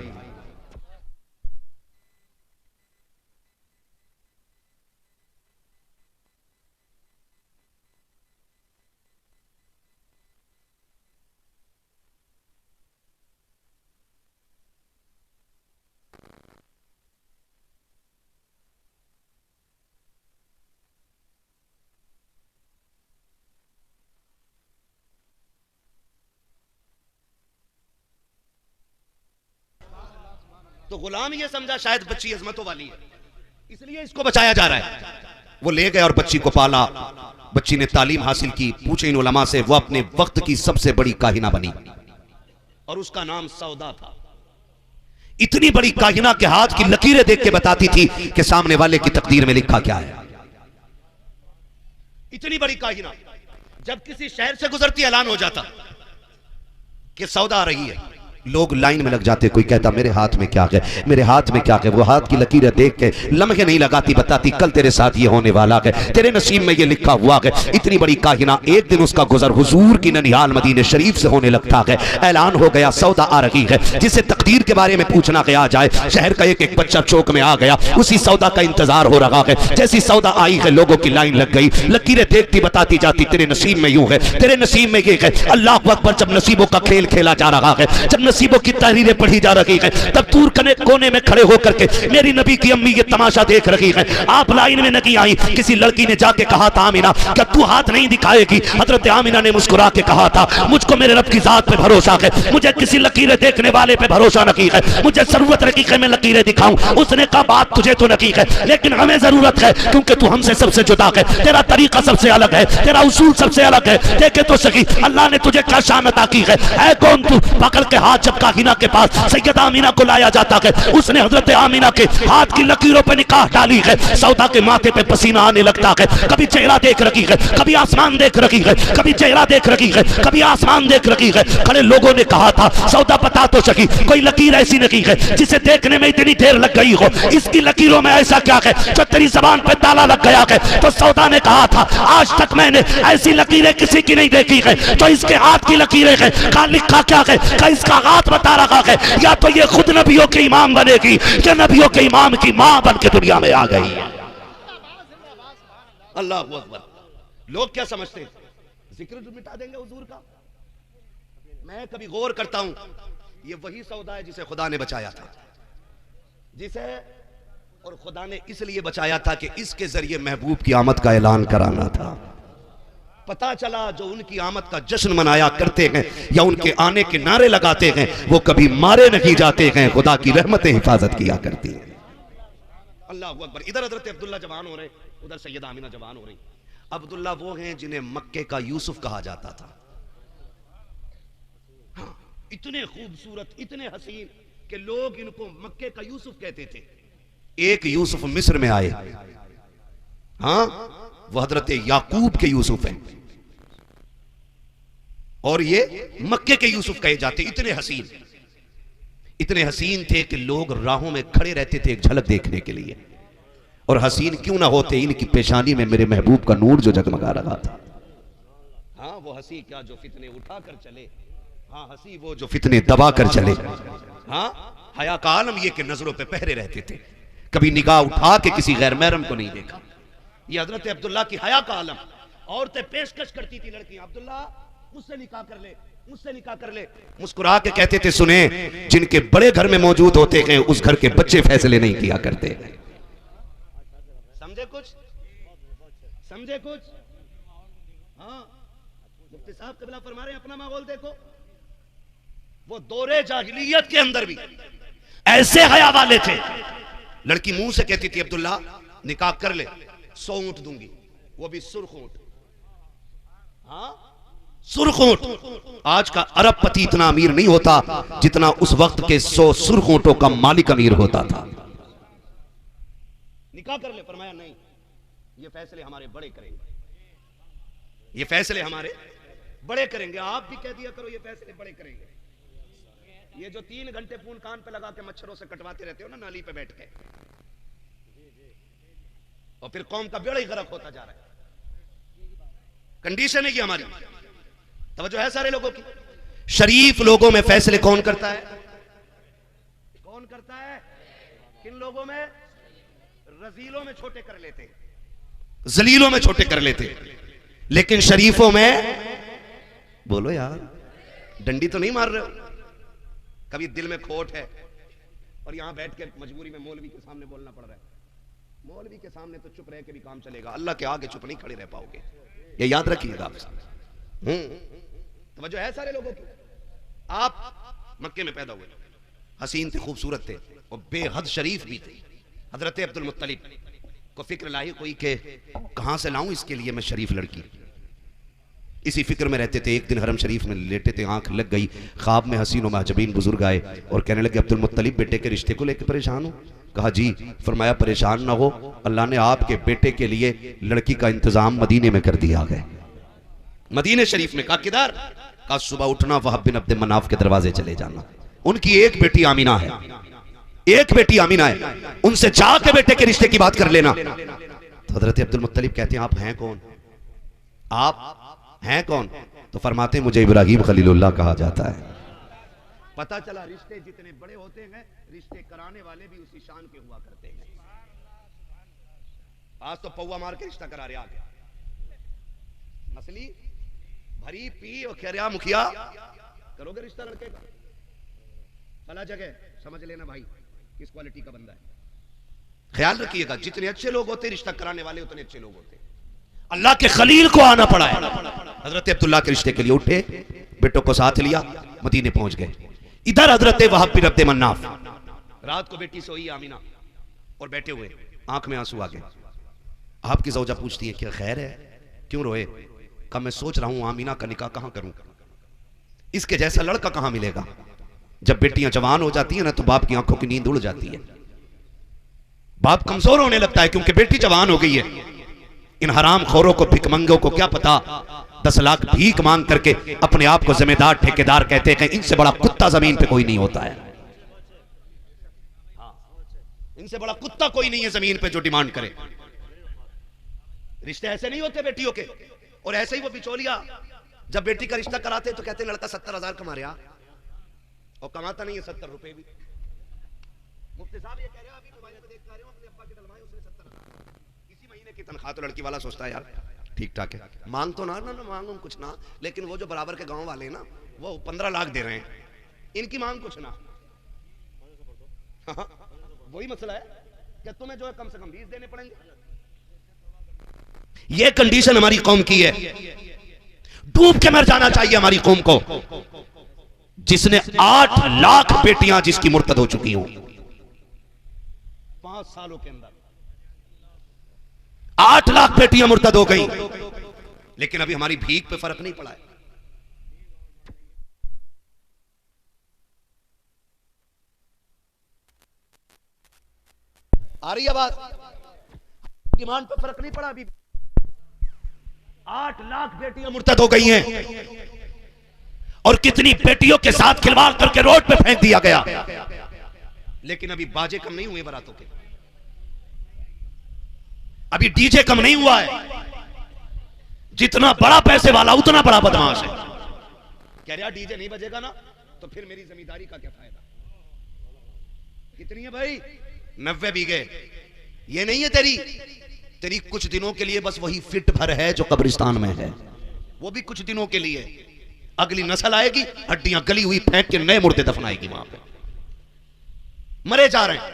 तो गुलाम ये समझा शायद बच्ची अजमतों वाली है, इसलिए इसको बचाया जा रहा है। वो ले गए और बच्ची को पाला, बच्ची ने तालीम हासिल की, पूछे इन उलमा से, वो अपने वक्त की सबसे बड़ी काहिना बनी और उसका नाम सौदा था। इतनी बड़ी काहिना के हाथ की लकीरें देख के बताती थी कि सामने वाले की तकदीर में लिखा क्या है। इतनी बड़ी काहिना, जब किसी शहर से गुजरती ऐलान हो जाता कि सौदा आ रही है, लोग लाइन में लग जाते, कोई कहता मेरे हाथ में क्या है, मेरे हाथ में क्या है। वो हाथ की लकीरें देख के लम्हे नहीं लगाती, बताती कल तेरे साथ ये होने वाला है, तेरे नसीब में ये लिखा हुआ है। इतनी बड़ी काहिना, एक दिन उसका गुजर हुजूर की ननिहाल मदीने शरीफ से होने लगता है। ऐलान हो गया सौदा आ रही है, जिसे तकदीर के बारे में पूछना गया जाए। शहर का एक एक बच्चा चौक में आ गया, उसी सौदा का इंतजार हो रहा है। जैसी सौदा आई है, लोगों की लाइन लग गई, लकीरें देखती बताती जाती तेरे नसीब में यूं है, तेरे नसीब में ये है। अल्लाह अकबर। जब नसीबों का खेल खेला जा रहा है, जब नसीबों की तहरीरें पढ़ी जा रही है, तब दूर कोने में खड़े होकर के मेरी नबी की अम्मी ये तमाशा देख रही है। आप लाइन में नहीं आई, किसी लड़की ने जाके कहा था आमिना क्या तू हाथ नहीं दिखाएगी? हजरत आमिना ने मुस्कुरा के कहा था मुझको मेरे रब की जात पे भरोसा है, मुझे किसी लकीरें देखने वाले पे भरोसा नहीं है, मुझे जरूरत रखी है मैं लकीरें दिखाऊं। उसने कहा बात तुझे तो नहीं है, लेकिन हमें जरूरत है, क्योंकि तू हमसे सबसे जुदा है, तेरा तरीका सबसे अलग है, तेरा उसूल सबसे अलग है। देखे तो सही अल्लाह ने तुझे क्या शान अता की है। ऐ कौन तू? पकड़ के हाथ जब काहिना के पास सैयदा आमिना को लाया जाता है, उसने हजरत आमिना के हाथ की लकीरों पे निकाह डाली है। सौदा के माथे पे पसीना आने लगता है, कभी चेहरा देख रही है, कभी आसमान देख रही है, कभी चेहरा देख रही है, कभी आसमान देख रही है। खड़े लोगों ने कहा था सौदा बता तो सकी, कोई लकीर ऐसी नहीं है जिसे देखने में इतनी देर लग गई हो, इसकी लकीरों में ऐसा क्या है जो तेरी जबान पे ताला लग गया है? तो सौदा ने कहा था आज तक मैंने ऐसी लकीरें किसी की नहीं देखी है, तो इसके हाथ की लकीरें है। कहा लिखा क्या है? कहा इसका हाथ बता रहा है, या तो ये खुद नबियों के इमाम बनेगी या नबियों के इमाम की मां बन के दुनिया में आ गई है। अल्लाह अकबर। लोग क्या समझते हैं जिक्र मिटा देंगे हुजूर का? मैं कभी गौर करता हूं, ये वही सौदा है जिसे खुदा ने बचाया था, जिसे और खुदा ने इसलिए बचाया था कि इसके जरिए महबूब की आमद का ऐलान कराना था। पता चला जो उनकी आमद का जश्न मनाया करते हैं या उनके आने के नारे लगाते हैं, वो कभी मारे नहीं जाते हैं, खुदा की रहमतें हिफाजत किया करती हैं। अल्लाह अकबर। इधर हजरत अब्दुल्ला जवान हो रहे, उधर सैयदा आमिना जवान हो रही। अब्दुल्ला वो हैं जिन्हें मक्के का यूसुफ कहा जाता था। हाँ, इतने खूबसूरत, इतने हसीन कि लोग इनको मक्के का यूसुफ कहते थे। एक यूसुफ मिस्र में आए, हाँ वो हजरत याकूब के यूसुफ हैं, और ये मक्के के यूसुफ कहे जाते। इतने हसीन थे कि लोग राहों में खड़े रहते थे एक झलक देखने के लिए। और हसीन क्यों ना होते, इनकी पेशानी में मेरे महबूब का नूर जो जगमगा रहा था। हाँ वो हंसी क्या जो फितने उठा कर चले, हाँ हंसी वो जो फितने दबा कर चले। हाँ हया का आलम ये कि नजरों पे पहरे रहते थे, कभी निगाह उठा के किसी गैर महरम को नहीं देखा। ये हजरत अब्दुल्ला की हया का आलम। औरतें पेशकश करती थी लड़कियां, अब्दुल्ला मुझसे निकाह कर ले, मुझसे निकाह कर ले। मुस्कुरा के कहते थे सुने, जिनके बड़े घर में मौजूद होते हैं उस घर के बच्चे फैसले नहीं किया करते। समझे कुछ? समझे कुछ? हाँ मुफ्ती साहब कबिला फरमा रहे हैं अपना माहौल देखो। वो दौरे जाहिलियत के अंदर भी ऐसे हया वाले थे। लड़की मुंह से कहती थी अब्दुल्ला निकाह कर ले, 100 ऊंट दूंगी, वो भी सुर्ख ऊंट। हाँ सुर्ख ऊंट। आज का अरब पति इतना अमीर नहीं होता जितना उस वक्त के 100 सुर्ख ऊंटों का मालिक अमीर होता था। निकाह कर ले, फरमाया नहीं, ये फैसले हमारे बड़े करेंगे, ये फैसले हमारे बड़े करेंगे। आप भी कह दिया करो ये फैसले बड़े करेंगे। ये जो 3 घंटे फोन कान पे लगा के मच्छरों से कटवाते रहते हो ना नाली पे बैठ के, और फिर कौम का बेड़ा ही गर्क होता जा रहा है। कंडीशन है कि हमारी तवज्जो है सारे लोगों की। शरीफ लोगों में फैसले कौन करता है? कौन करता है? किन लोगों में? रजीलों में छोटे कर लेते, जलीलों में छोटे कर लेते, लेकिन शरीफों में, बोलो यार, डंडी तो नहीं मार रहे हो? कभी दिल में खोट है और यहां बैठ के मजबूरी में मौलवी के सामने बोलना पड़ रहा है। मौलवी के सामने तो चुप रह के भी काम चलेगा, अल्लाह के आगे चुप नहीं खड़े रह पाओगे, ये याद रखिएगा आप। तवज्जो है सारे लोगों की। आप मक्के में पैदा हुए, हसीन थे, खूबसूरत थे और बेहद शरीफ भी थे। हजरत अब्दुल मुत्तलिब को फिक्र लाई कोई के कहां से लाऊं इसके लिए मैं शरीफ लड़की। इसी फिक्र में रहते थे। एक दिन हरम शरीफ में लेटे थे, आंख लग गई, ख्वाब में हसीन और महजबीन बुजुर्ग आए और कहने लगे अब्दुल मुत्तलिब बेटे के रिश्ते को लेकर परेशान हो? कहा जी। फरमाया परेशान ना हो, अल्लाह ने आपके बेटे के लिए लड़की का इंतजाम मदीने में कर दिया है। मदीने शरीफ में। कहा किधर? कहा सुबह उठना वहाब बिन अब्द मनाफ के दरवाजे चले जाना, उनकी एक बेटी आमीना है, एक बेटी आमीना है, उनसे जाके बेटे के रिश्ते की बात कर लेना। तो हजरत अब्दुल मुत्तलिब कहते हैं आप हैं कौन? आप हैं कौन? तो फरमाते हैं मुझे इब्राहिम खलीलुल्लाह कहा जाता है। पता चला रिश्ते जितने बड़े होते हैं, रिश्ते कराने वाले भी उसी शान के हुआ करते हैं। आज तो पौवा मार के रिश्ता करा रहे आ गया, मसली भरी पी और कह रहा मुखिया करोगे रिश्ता लड़के का फला जगह, समझ लेना भाई किस क्वालिटी का बंदा है। ख्याल रखिएगा, जितने अच्छे लोग होते रिश्ता कराने वाले उतने अच्छे लोग होते। अल्लाह के खलील को आना पड़ा है। हजरत अब्दुल्लाह के रिश्ते के लिए उठे, बेटों को साथ लिया, मदीने पहुंच गए। इधर हजरत वहाब बिन अब्द मन्नाफ, रात को बेटी सोई आमीना और बैठे हुए, आंख में आंसू आ गए। आपकी ज़ौजा पूछती है क्या खैर है, क्यों रोए? कहा मैं सोच रहा हूं आमीना का निकाह कहां करूं, इसके जैसा लड़का कहां मिलेगा। जब बेटियां जवान हो जाती है ना तो बाप की आंखों की नींद उड़ जाती है, बाप कमजोर होने लगता है क्योंकि बेटी जवान हो गई है। इन हराम खोरों को, भिकमंगों को क्या पता 10 लाख भीख मांग करके अपने आप को जिम्मेदार ठेकेदार कहते हैं, इनसे बड़ा कुत्ता जमीन पे कोई नहीं होता है। इनसे बड़ा कुत्ता कोई नहीं है जमीन पे जो डिमांड करे। रिश्ते ऐसे नहीं होते बेटियों के। और ऐसे ही वो बिचौलिया जब बेटी का रिश्ता कराते तो कहते लड़का 70,000 कमा रहा और कमाता नहीं है 70 रुपए भी। मुफ्ती साहब ये कह रहे हैं अभी मोबाइल पे देख पा रहे हो अपने अब्बा की डलवाई उसने 70,000, इसी महीने की तनख्वाह। तो लड़की वाला सोचता है यार ठीक ठाक है, मांग तो ना मांगू कुछ ना, लेकिन वो जो बराबर के गांव वाले ना वो 15 लाख दे रहे हैं, इनकी मांग कुछ ना। वही मसला है कि तुम्हें जो है कम से कम 20 देने पड़ेंगे। ये कंडीशन हमारी कौम की है। डूब के मर जाना चाहिए हमारी कौम को, जिसने 8 लाख बेटियां जिसकी मुर्तद हो चुकी हों 5 सालों के अंदर। 8 लाख बेटियां मुर्तद हो गई, लेकिन अभी हमारी भीख पे फर्क नहीं पड़ा है। आ रही है बात? डिमांड पे फर्क नहीं पड़ा अभी। 8 लाख बेटियां मुर्तद हो गई हैं और कितनी बेटियों के साथ खिलवाड़ करके रोड पे फेंक दिया गया, लेकिन अभी बाजे कम नहीं हुए बारातों के, अभी डीजे कम नहीं हुआ है। जितना बड़ा पैसे वाला उतना बड़ा बदमाश है। कह रहा डीजे नहीं बजेगा ना तो फिर मेरी जमींदारी का क्या फायदा। कितनी है भाई? 90 बीघे। ये नहीं है तेरी कुछ दिनों के लिए बस वही फिट भर है जो कब्रिस्तान में है, वो भी कुछ दिनों के लिए। अगली नस्ल आएगी हड्डियां गली हुई फेंक के नए मुर्दे दफनाएगी वहां पे। मरे जा रहे हैं,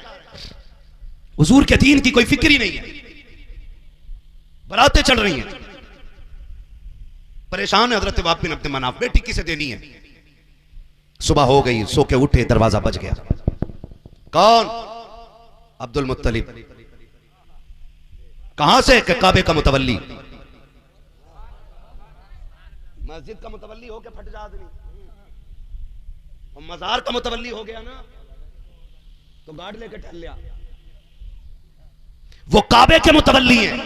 हुजूर के दीन की कोई फिक्र ही नहीं है। बरातें चल रही हैं, परेशान है हजरत वहाब बिन अब्द मनाफ, बेटी किसे देनी है। सुबह हो गई, सो के उठे, दरवाजा बज गया। कौन? अब्दुल मुत्तलिब। कहां से? काबे का मुतवल्ली। मस्जिद का मुतवल्ली होके फट जा आदमी, और मजार का मुतवल्ली हो गया ना तो गाड़ लेके टहल लिया। वो काबे के मुतवल्ली हैं।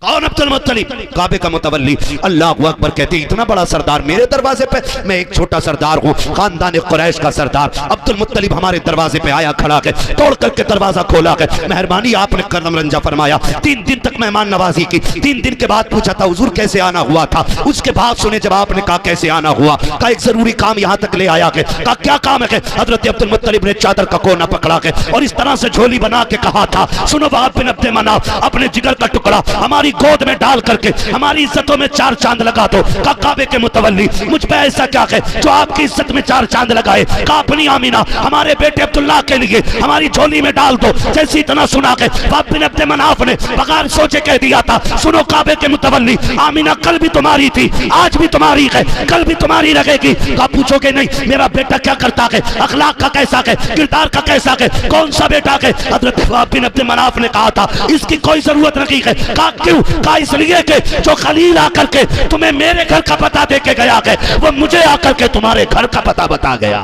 कौन? अब्दुल अब्दुल मुत्तलिब काबे का मुतवल्ली, अल्लाह अकबर कहते इतना बड़ा सरदार मेरे दरवाजे पे, मैं एक छोटा सरदार हूँ, खानदान कुरैश का सरदार। अब्दुल मुत्तलिब हमारे दरवाजे पे आया, खड़ा के तोड़ करके दरवाजा खोला के, मेहरबानी आपने करम रंजा फरमाया। 3 दिन तक मेहमान नवाजी की। 3 दिन के बाद पूछा था हुजूर कैसे आना हुआ था, उसके बाद सुने जब आपने कहा कैसे आना हुआ, का एक जरूरी काम यहाँ तक ले आया के, का क्या काम है। हजरत अब्दुल मुत्तलिब ने चादर का कोना पकड़ा के और इस तरह से झोली बना के कहा था, सुनो वहाब बिन अब्द मनाफ, अपने जिगर का टुकड़ा हमारी गोद में डाल करके हमारी इज्जतों में 4 चांद लगा दो। का काबे के मुतवल्ली मुझ पे ऐसा क्या है जो आपकी इज्जत में 4 चांद लगाए। का अपनी आमीना हमारे बेटे अब्दुल्लाह के लिए हमारी झोली में डाल दो। जैसे इतना सुना के वहाब बिन अब्द मनाफ ने बगैर सोचे कह दिया था, सुनो काबे के मुतवल्ली, आमीना कल भी तुम्हारी थी, आज भी तुम्हारी है, कल भी तुम्हारी रहेगी। का पूछोगे नहीं मेरा बेटा क्या करता है, अखलाक का कैसा है, किरदार का कैसा है, कौन सा बेटा है। हजरत वहाब बिन अब्द मनाफ ने कहा था इसकी कोई जरूरत नहीं है। का क्यों? का इसलिए कि जो खलील आकर के तुम्हें मेरे घर का पता दे के गया है, वो मुझे आकर के तुम्हारे घर का पता बता गया।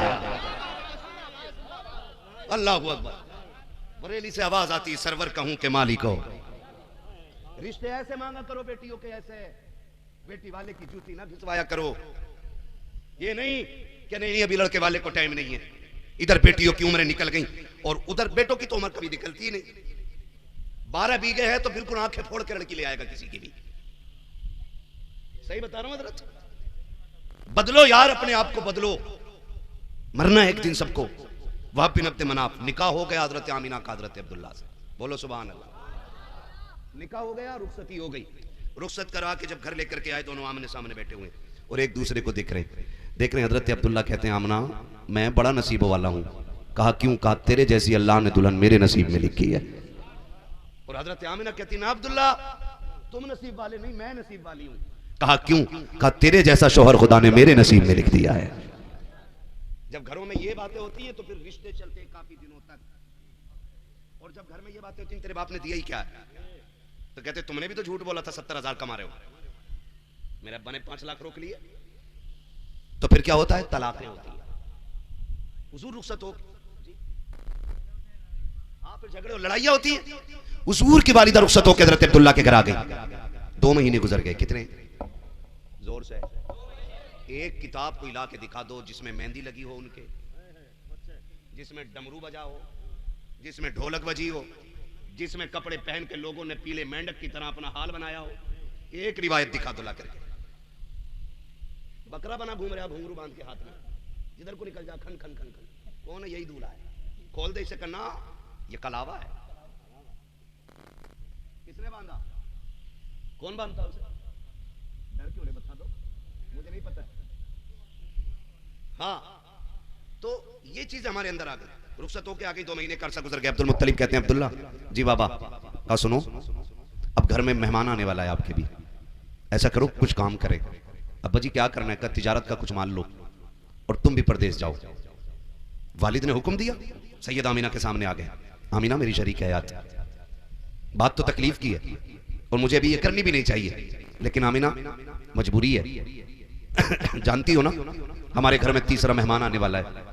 अल्लाह अकबर। बरेली से आवाज आती है, सरवर कहूं के मालिक हो, रिश्ते ऐसे मांगा करो बेटियों के, ऐसे बेटी वाले की जूती ना घिसवाया करो। ये नहीं कि नहीं अभी लड़के वाले को टाइम नहीं है, इधर बेटियों की उम्रें निकल गई और उधर बेटों की तो उम्र कभी निकलती नहीं। 12 बीघे है तो बिल्कुल आंखें फोड़ के लड़की ले आएगा किसी की भी। सही बता रहा हूं हजरत, बदलो यार, अपने आप को बदलो, मरना है एक दिन सबको। वहाब बिन अब्द मनाफ, निकाह हो गया हजरत आमीना का हजरत अब्दुल्ला से, बोलो सुभान अल्लाह। निकाह हो गया, रुखसती हो गई। रुखसत करा के जब घर लेकर के आए, दोनों आमने सामने बैठे हुए और एक दूसरे को देख रहे। हजरत अब्दुल्ला कहते हैं आमना मैं बड़ा नसीब वाला हूं। कहा क्यों? कहा तेरे जैसी अल्लाह ने दुल्हन मेरे नसीब में लिखी है। और हजरत आमिना कहती ना अब्दुल्ला तुम नसीब वाले नहीं, मैं नसीब वाली हूं। कहा क्यों? कहा तेरे जैसा शोहर खुदा ने मेरे नसीब में लिख दिया है। जब घरों में ये बातें होती है तो फिर रिश्ते चलते हैं काफी दिनों तक। और जब घर में ये बातें होती हैं तेरे बाप ने दिया ही क्या है, तो कहते तुमने भी तो झूठ बोला था 70,000 कमा रहे हो, मेरे अब्बा ने 5 लाख रोक लिए। तो फिर क्या होता है? तलाकें होती है, हुजूर रुखसत हो, हाँ फिर झगड़े और लड़ाइयां होती है। हुजूर की वालिदा रुखसत होकर हजरत अब्दुल्ला के घर आ गई। 2 महीने गुजर गए। कितने? जोर से एक किताब को ला के दिखा दो जिसमें मेहंदी लगी हो उनके, जिसमें डमरू बजा हो, जिसमें ढोलक बजी हो, जिसमें कपड़े पहन के लोगों ने पीले मेंढक की तरह अपना हाल बनाया हो। एक रिवायत दिखा दो ला करके। बकरा बना घूम रहा घुंघरू बांध के हाथ में, जिधर को निकल जा खन खन खन खन। कौन है? यही दूल्हा है। खोल दे इसे, करना ये कलावा है। किसने बांधा? कौन बांधता उसे? डर क्यों? बता दो, मुझे नहीं पता। हाँ तो ये चीज हमारे अंदर आ गई। रुखसत होके आ गई, 2 महीने का अरसा गुजर गया। अब्दुल मुत्तलिब कहते हैं अब्दुल्ला जी बाबा का सुनो, अब घर में मेहमान आने वाला है आपके भी, ऐसा करो कुछ काम करे। अब्बा जी क्या करना है? का तिजारत का कुछ मान लो और तुम भी प्रदेश जाओ। वालिद ने हुक्म दिया, सैयद आमीना के सामने आ गए। आमीना मेरी शरीक है यार, बात तो तकलीफ की है और मुझे अभी ये करनी भी नहीं चाहिए, लेकिन आमीना मजबूरी है। जानती हो ना हमारे घर में तीसरा मेहमान आने वाला है।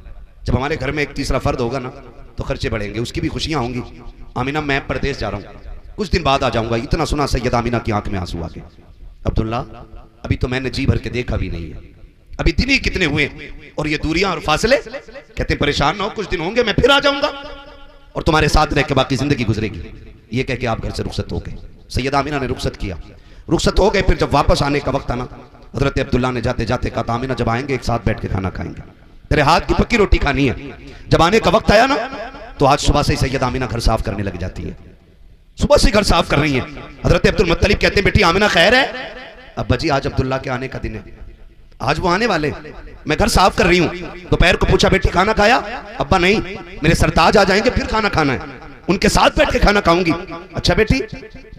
जब हमारे घर में एक तीसरा फर्द होगा ना तो खर्चे बढ़ेंगे, उसकी भी खुशियां होंगी। आमीना मैं प्रदेश जा रहा हूं, कुछ दिन बाद आ जाऊंगा। इतना सुना सैयद आमीना की आंख में आंसू आ गए। अब्दुल्ला अभी तो मैंने जी भर के देखा भी नहीं है, अभी दिन ही कितने हुए और ये दूरियां और फासले। कहते परेशान ना हो, कुछ दिन होंगे मैं फिर आ जाऊंगा और तुम्हारे साथ रह के बाकी जिंदगी गुजरेगी। ये कह के आप घर से रुखसत हो गए। सैयद आमीना ने रुखसत किया, रुखसत हो गए। फिर जब वापस आने का वक्त आना, हजरत अब्दुल्ला ने जाते जाते कहा आमीना जब आएंगे एक साथ बैठ के खाना खाएंगे, तेरे हाथ की पक्की रोटी खानी है। जब आने का वक्त आया ना तो आज सुबह से ही सैयद आमीना घर साफ करने लग जाती है। सुबह से घर साफ कर रही है। हजरत अब्दुल मुत्तलिब कहते हैं बेटी आमीना खैर है? अब्बा जी आज अब्दुल्ला के आने का दिन है, आज वो आने वाले, मैं घर साफ कर रही हूँ। दोपहर को पूछा बेटी खाना खाया? अब्बा नहीं, मेरे सरताज आ जाएंगे फिर खाना खाना है, उनके साथ बैठ के खाना खाऊंगी। अच्छा बेटी,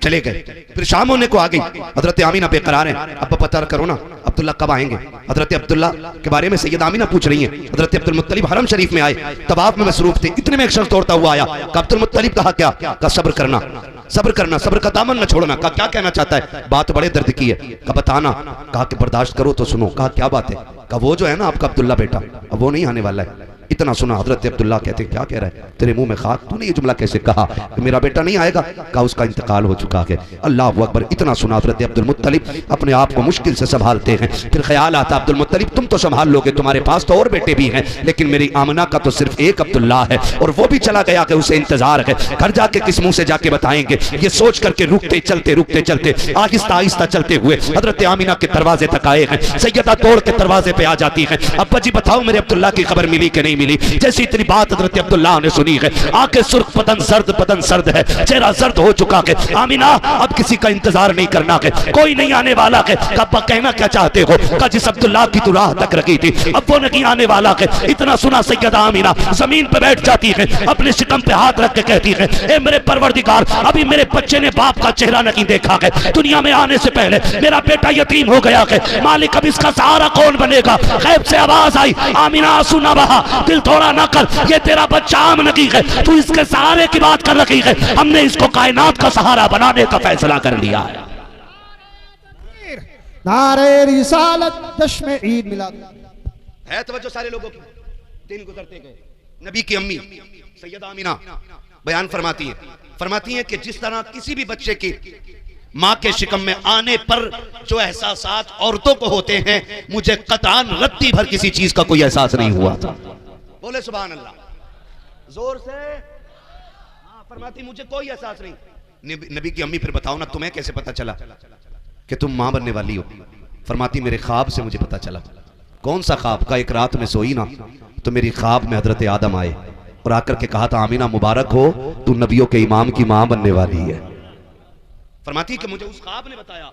चले गए। फिर शाम होने को आ गई। हजरत आमीना बेकरार है, अब्बा पता करो ना अब्दुल्ला कब आएंगे। हजरत अब्दुल्ला के बारे में सैयद आमीना पूछ रही है। हजरत अब्दुल मुत्तलिब हरम शरीफ में आए, तवाफ में मसरूफ थे। इतने में एक शख्स दौड़ता हुआ आया। अब्दुल मुत्तलिब कहा क्या? कहा सब्र करना, सब्र करना, सब्र का दामन न छोड़ना। कहा क्या कहना चाहता है? बात बड़े दर्द की है। कहा बताना। कहा कि बर्दाश्त करो तो सुनो। कहा क्या बात है? कहा वो जो है ना आपका अब्दुल्ला बेटा, अब वो नहीं आने वाला है। इतना सुना हजरत अब्दुल्ला कहते क्या कह रहा है, तेरे मुंह में खाक, तूने ये जुमला कैसे कहा कि मेरा बेटा नहीं आएगा? कहा उसका इंतकाल हो चुका है। अल्लाह अकबर। इतना सुना हजरत अब्दुल मुत्तलिब अपने आप को मुश्किल से संभालते हैं। फिर ख्याल आता अब्दुल मुत्तलिब तुम तो संभाल लोगे, तुम्हारे पास तो और बेटे भी हैं, लेकिन मेरी आमना का तो सिर्फ एक अब्दुल्ला है और वो भी चला गया कि उसे इंतजार है। घर जाके किस मुंह से जाके बताएंगे? ये सोच करके रुकते चलते आहिस्ता आहिस्ता चलते हुए हजरत आमिना के दरवाजे तक आए हैं। सैयदा तोड़ के दरवाजे पे आ जाती है, अब्बा जी बताओ मेरे अब्दुल्ला की खबर मिली कि नहीं मिली? जैसी इतनी बात हजरत अब्दुल्ला ने सुनी है, आंखें सुर्ख, बदन सर्द है, चेहरा सर्द हो चुका है। आमिना अब किसी का इंतजार नहीं करना है, कोई नहीं आने वाला है। अब्बा कहना क्या चाहते हो? का जिस अब्दुल्ला की तू राह तक रखी थी अब वो नहीं आने वाला है। इतना सुना सैयदा आमिना जमीन पे बैठ जाती है, अपने शिकम पे हाथ रख के कहती है, ए मेरे परवरदिगार, अभी मेरे बच्चे ने बाप का चेहरा नहीं देखा है, दुनिया में आने से पहले मेरा बेटा यतीम हो गया है, मालिक अब इसका सहारा कौन बनेगा? गैब से आवाज आई, आमिना आंसू ना बहा, दिल थोड़ा ना कर, ये तेरा बच्चा आम नहीं है, तू इसके सहारे की बात कर रही है, हमने इसको कायनात का सहारा बनाने का फैसला कर लिया है। नारे रिसालत, जश्न ईद मिलाद है तवज्जो सारे लोगों की। दिन गुजरते गए, नबी की अम्मी सैयदा आमिना बयान फरमाती है कि जिस तरह किसी भी बच्चे की माँ के शिकम में आने पर जो एहसासात औरतों को होते हैं, मुझे कतान रत्ती भर किसी चीज का कोई एहसास नहीं हुआ था। बोले सुभान अल्लाह जोर से। हाँ, फरमाती मुझे कोई एहसास नहीं। नबी की अम्मी फिर बताओ ना तुम्हें कैसे पता चला कि तुम मां बनने वाली हो? फरमाती मेरे ख्वाब से मुझे पता चला। कौन सा ख्वाब? का एक रात में सोई ना तो मेरी ख्वाब में हजरत आदम आए और आकर के कहा था, आमिना मुबारक हो, तू नबियों के इमाम की मां बनने वाली है। फरमाती कि मुझे उस ख्वाब ने बताया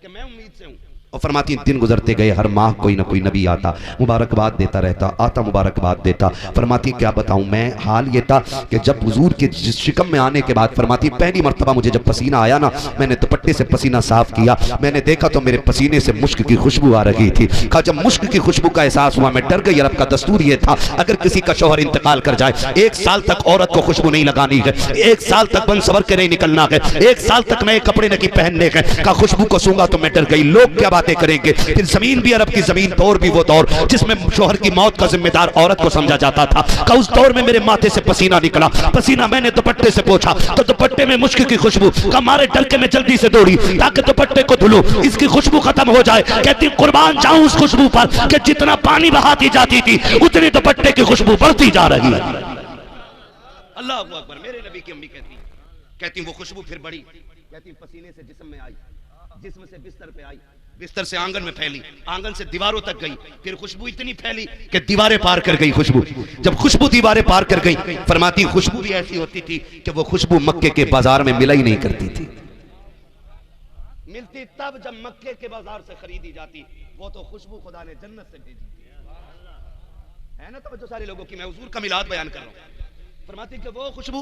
कि मैं उम्मीद से हूं। और फरमाती दिन गुजरते गए, हर माह कोई ना कोई नबी आता, मुबारकबाद देता रहता, आता मुबारकबाद देता। फरमाती क्या बताऊं मैं, हाल ये था कि जब हुजूर के शिकम में आने के बाद फरमाती पहली मर्तबा मुझे जब पसीना आया ना, मैंने दुपट्टे से पसीना साफ किया, मैंने देखा तो मेरे पसीने से मुश्क की खुशबू आ रही थी। कहा जब मुश्क की खुशबू का एहसास हुआ मैं डर गई। अरब का दस्तूर ये था अगर किसी का शौहर इंतकाल कर जाए 1 साल तक औरत को खुशबू नहीं लगानी है, 1 साल तक बन सवर के नहीं निकलना है, 1 साल तक नए कपड़े नहीं पहनने हैं। का खुशबू को सूंघा तो मैं डर गई, लोग क्या बातें करेंगे। फिर जमीन भी, अरब की जमीन दौर भी वो दौर जिसमें शौहर की मौत का जिम्मेदार औरत को समझा जाता था। का उस दौर में मेरे माथे से पसीना निकला, पसीना मैंने दुपट्टे से पोंछा तो दुपट्टे में मुश्क की खुशबू। का मारे डर के मैं जल्दी से दौड़ी ताकि दुपट्टे को धुलूं, इसकी खुशबू खत्म हो जाए। कहती कुर्बान जाऊं उस खुशबू पर कि जितना पानी बहाती जाती थी उतनी दुपट्टे की खुशबू बढ़ती जा रही है। अल्लाह अकबर। मेरे नबी की अम्मी कहती वो खुशबू फिर बढ़ी, कहती पसीने से जिस्म में आई, जिस्म से बिस्तर पे आई, बिस्तर से आंगन में फैली, आंगन से दीवारों तक गई, फिर खुशबू इतनी फैली कि दीवारें पार कर गई खुशबू। जब खुशबू दीवारें पार कर गई, फरमाती खुशबू भी ऐसी होती थी कि वो खुशबू मक्के के बाजार में मिला ही नहीं करती थी। मिलती तब जब मक्के के बाजार से खरीदी जाती, वो तो खुशबू खुदा ने जन्नत से भेजी है ना। तो सारे लोगों की मैं हुजूर का मिलाद बयान कर रहा हूं। फरमाती कि वो खुशबू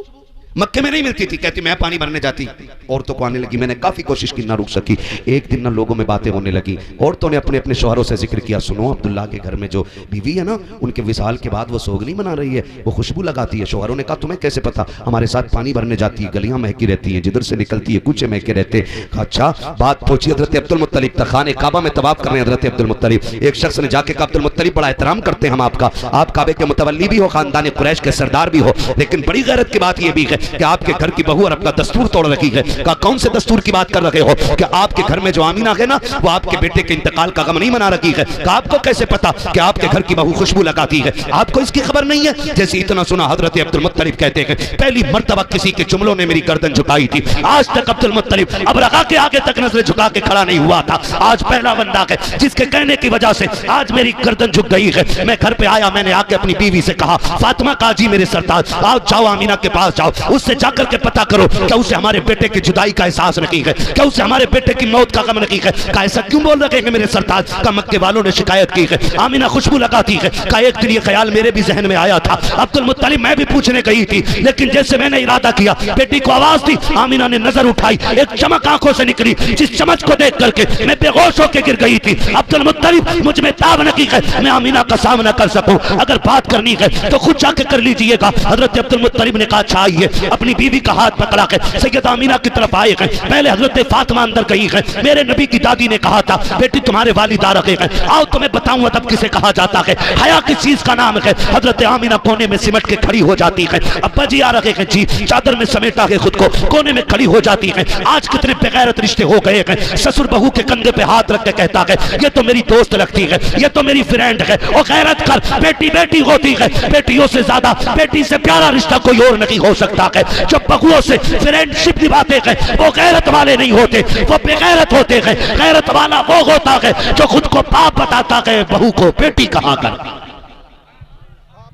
मक्के में नहीं मिलती थी। कहती मैं पानी भरने जाती, औरतों को आने लगी, मैंने काफी कोशिश की ना रुक सकी। एक दिन ना लोगों में बातें होने लगी, औरतों ने अपने अपने शौहरों से जिक्र किया, सुनो अब्दुल्ला के घर में जो बीवी है ना, उनके विसाल के बाद वो सोगनी मना रही है, वो खुशबू लगाती है। शौहरों ने कहा तुम्हें कैसे पता? हमारे साथ पानी भरने जाती है, गलियां महकी रहती हैं, जिधर से निकलती है कूचे महके रहते। अच्छा बात पहुंची हजरत अब्दुल मुत्तलिब तक, खाने काबा में तवाफ कर रहे हैं हजरत अब्दुल मुत्तलिब। एक शख्स ने जाके कहा अब्दुल मुत्तलिब बड़ा एहतराम करते हैं हम आपका, आप काबे के मुतवल्ली भी हो, खानदान कुरैश के सरदार भी हो, लेकिन बड़ी गैरत की बात यह भी है कि आपके घर की बहू अरब का दस्तूर तोड़ रखी है। कहा कौन से दस्तूर की बात कर रहे हो? कि आपके घर में जो आमीना है ना, वो आपके बेटे के इंतकाल का गम नहीं मना रखी है। कहा आपको कैसे पता कि आपके घर की बहू खुशबू लगाती है? आपको इसकी खबर नहीं है? जैसे इतना सुना हजरत अब्दुल मुत्तलिब कहते हैं पहली मर्तबा किसी के जुमलों ने मेरी गर्दन झुकाई थी। आज तक अब्दुल मुत्तलिब अब रखा के आगे तक नजर झुका के खड़ा नहीं हुआ था। आज पहला बंदा है जिसके कहने की वजह से आज मेरी गर्दन झुक गई है। मैं घर पे आया, मैंने आके अपनी बीवी से कहा फातिमा काजी मेरे सरताज आओ, जाओ आमीना के पास जाओ, उससे जाकर के पता करो क्या उसे हमारे बेटे की जुदाई का एहसास नहीं है, क्या उसे हमारे बेटे की मौत का गम नहीं है। का ऐसा क्यों बोल रहे हैं मेरे सरताज? का मक्के वालों ने शिकायत की है, आमीना खुशबू लगाती है। का एक दिन ये ख्याल मेरे भी जहन में आया था अब्दुल मुत्तलिब, मैं भी पूछने गई थी, लेकिन जैसे मैंने इरादा किया बेटी को आवाज दी, आमीना ने नजर उठाई, एक चमक आंखों से निकली, जिस चमक को देख करके मैं बेहोश होकर गिर गई थी। अब्दुल मुत्तलिब मुझ में ताब नहीं है मैं आमीना का सामना कर सकूं, अगर बात करनी है तो खुद जाके कर लीजिएगा। हजरत हजरत अब्दुल मुत्तलिब ने कहा अच्छा आइए, अपनी बीवी का हाथ पकड़ा के सैयदा आमिना की तरफ आए हैं। पहले हजरत फातिमा अंदर गई है। मेरे नबी की दादी ने कहा था बेटी तुम्हारे वालिदा रखे हैं, आओ तुम्हें बताऊं अदब किसे कहा जाता है, हया किस चीज का नाम है। हजरत आमिना कोने में सिमट के खड़ी हो जाती है। अब्बा जी आ रखे हैं जी, चादर में समेटा के खुद को कोने में खड़ी हो जाती है। आज कितने बेगैरत रिश्ते हो गए हैं। ससुर बहू के कंधे पे हाथ रख के कहता है ये तो मेरी दोस्त लगती है, ये तो मेरी फ्रेंड है। और गैरत कर, बेटी बेटी होती है, बेटियों से ज्यादा बेटी से प्यारा रिश्ता कोई और नहीं हो सकता है। जो बहुओं से फ्रेंडशिप निभाते हैं वो गैरत वाले नहीं होते, वो बेगैरत होते हैं। गैरत वाला वो होता है जो खुद को बाप बताता है, बहू को बेटी कहा कर।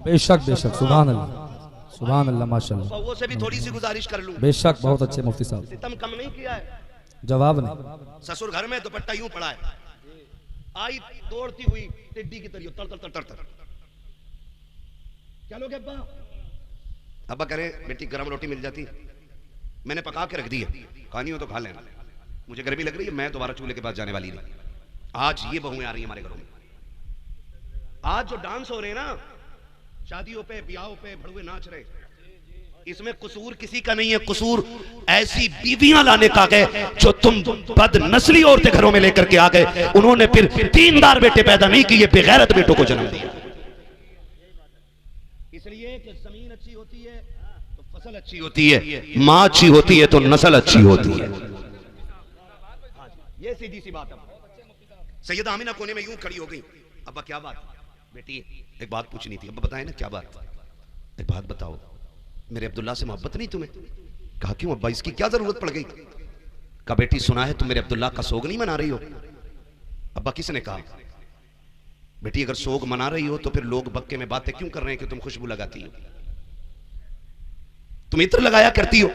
बेशक बेशक, सुभान अल्लाह सुभान अल्लाह, माशाल्लाह। बहू से भी थोड़ी सी गुजारिश कर लूं। बेशक, बहुत अच्छे मुफ्ती साहब, सितम कम नहीं किया है। जवाब नहीं। ससुर घर में दुपट्टा यूं पड़ा है, आई दौड़ती हुई टिड्डी की तरह तर तर तर तर तर। क्या लोगे अब्बा? अब्बा करें बेटी गरम रोटी मिल जाती, मैंने पका के रख दी है, खानी हो तो खा लेना, मुझे गर्मी लग रही है, मैं दोबारा चूल्हे के पास जाने वाली नहीं। आज ये बहुएं आ रही हैं हमारे घरों में। आज जो डांस हो रहे हैं ना, शादियों पे ब्याहों पे भड़ुए नाच रहे, इसमें कसूर किसी का नहीं है। कसूर ऐसी बीवियां लाने का है जो तुम बदनस्ली औरतें घरों में लेकर के आ गए। उन्होंने फिर तीनदार बेटे पैदा नहीं किए, बेगैरत बेटों को जन्म दिया। इसलिए कि जमीन अच्छी होती है तो फसल अच्छी होती है, मां अच्छी होती है तो नस्ल अच्छी होती है। ये सीधी सी बात है। सैयदा आमिना कोने में यूं खड़ी हो गई, अब्बा क्या बात? बेटी एक बात पूछनी थी। अब्बा बताए ना क्या बात? एक बात बताओ, मेरे अब्दुल्ला से मोहब्बत नहीं तुम्हें? कहा क्यों अब्बा, इसकी क्या जरूरत पड़ गई? कहा बेटी सुना है तुम मेरे अब्दुल्ला का सोग नहीं मना रही हो। अब्बा किसने कहा? बेटी अगर सोग मना रही हो तो फिर लोग बक्के में बातें क्यों कर रहे हैं कि तुम खुशबू लगाती हो, तुम इत्र लगाया करती हो,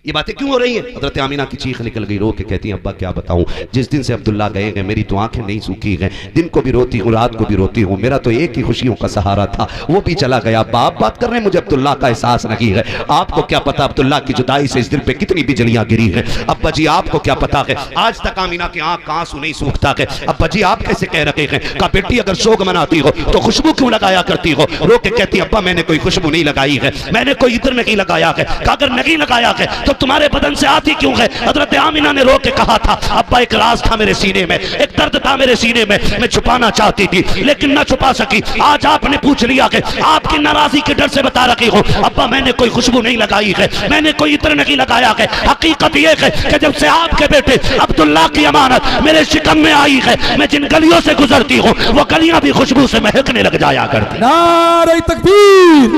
ये बातें क्यों हो रही हैं? हजरत आमिना की चीख निकल गई, रो के कहती हैं अब्बा क्या बताऊं, जिस दिन से अब्दुल्ला गए हैं मेरी तो आंखें नहीं सूखी हैं, दिन को भी रोती हूँ रात को भी रोती हूँ, मेरा तो एक ही खुशियों का सहारा था वो भी चला गया। बाप बात कर रहे हैं, मुझे अब्दुल्ला का एहसास नहीं है। आपको क्या पता अब्दुल्ला की जुदाई से इस दिल पे कितनी बिजलियां गिरी हैं। अब्बा जी आपको क्या पता है, आज तक आमिना की आंख का आंसू नहीं सूखता है। अब्बा जी आप कैसे कह रहे हैं? कहा बेटी अगर शोक मनाती हो तो खुशबू क्यों लगाया करती हो? रो के कहती अब्बा मैंने कोई खुशबू नहीं लगाई है, मैंने कोई इत्र नहीं लगाया है। अगर नहीं लगाया है तो तुम्हारे बदन से आती क्यों है? हजरत आमिना ने रो के कहा था अब्बा एक राज था मेरे सीने में, एक दर्द था मेरे सीने में, मैं छुपाना चाहती थी लेकिन ना छुपा सकी। आज आपने पूछ लिया कि आपकी नाराजगी के डर से बता रखी हो अब्बा मैंने कोई खुशबू नहीं लगाई है, मैंने कोई इत्र नहीं लगाया है। हकीकत यह है कि जब से आपके बेटे अब्दुल्ला की अमानत मेरे शिकम में आई है, मैं जिन गलियों से गुजरती हूँ वो गलियां भी खुशबू से महकने लग जाया करती। नारे तकबीर,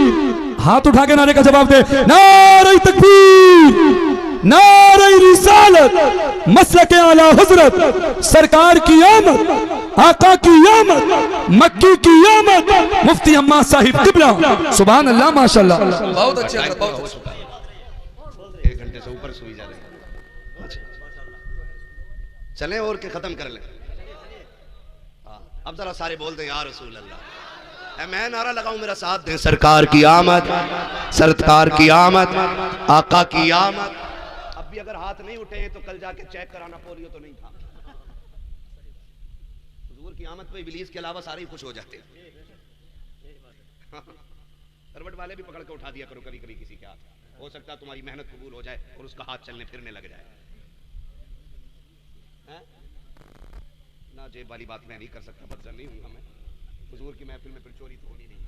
हाथ उठा के नारे का जवाब दे। नारे तकबीर, नारे रिसालत, मसलके आला हजरत, सरकार की आमद, आका की आमद, मक्की की आमद, मुफ्ती अम्मा साहिब किबला, सुभान अल्लाह माशाल्लाह। बहुत अच्छे, बहुत अच्छे। 1 घंटे से ऊपर सुई जा रहे हैं, चलें और के खत्म कर लें। अब जरा सारे बोल दें या रसूल अल्लाह। मैं नारा लगाऊं मेरा साथ दें। सरकार की आमद, सरकार की आमद, आका की आमद। अब भी अगर हाथ नहीं उठे तो कल जाके चेक कराना, पोलियो तो नहीं था। हुजूर की आमद पे इब्लीस के अलावा सारे ही खुश हो जाते हैं। करवट वाले भी पकड़ के उठा दिया करो कभी कभी किसी के हाथ, हो सकता है तुम्हारी मेहनत कबूल हो जाए और उसका हाथ चलने फिरने लग जाए। ना जेब वाली बात मैं नहीं कर सकता, बदजन नहीं हूँ मैं। हुजूर की महफिल में फिर चोरी तो होनी नहीं।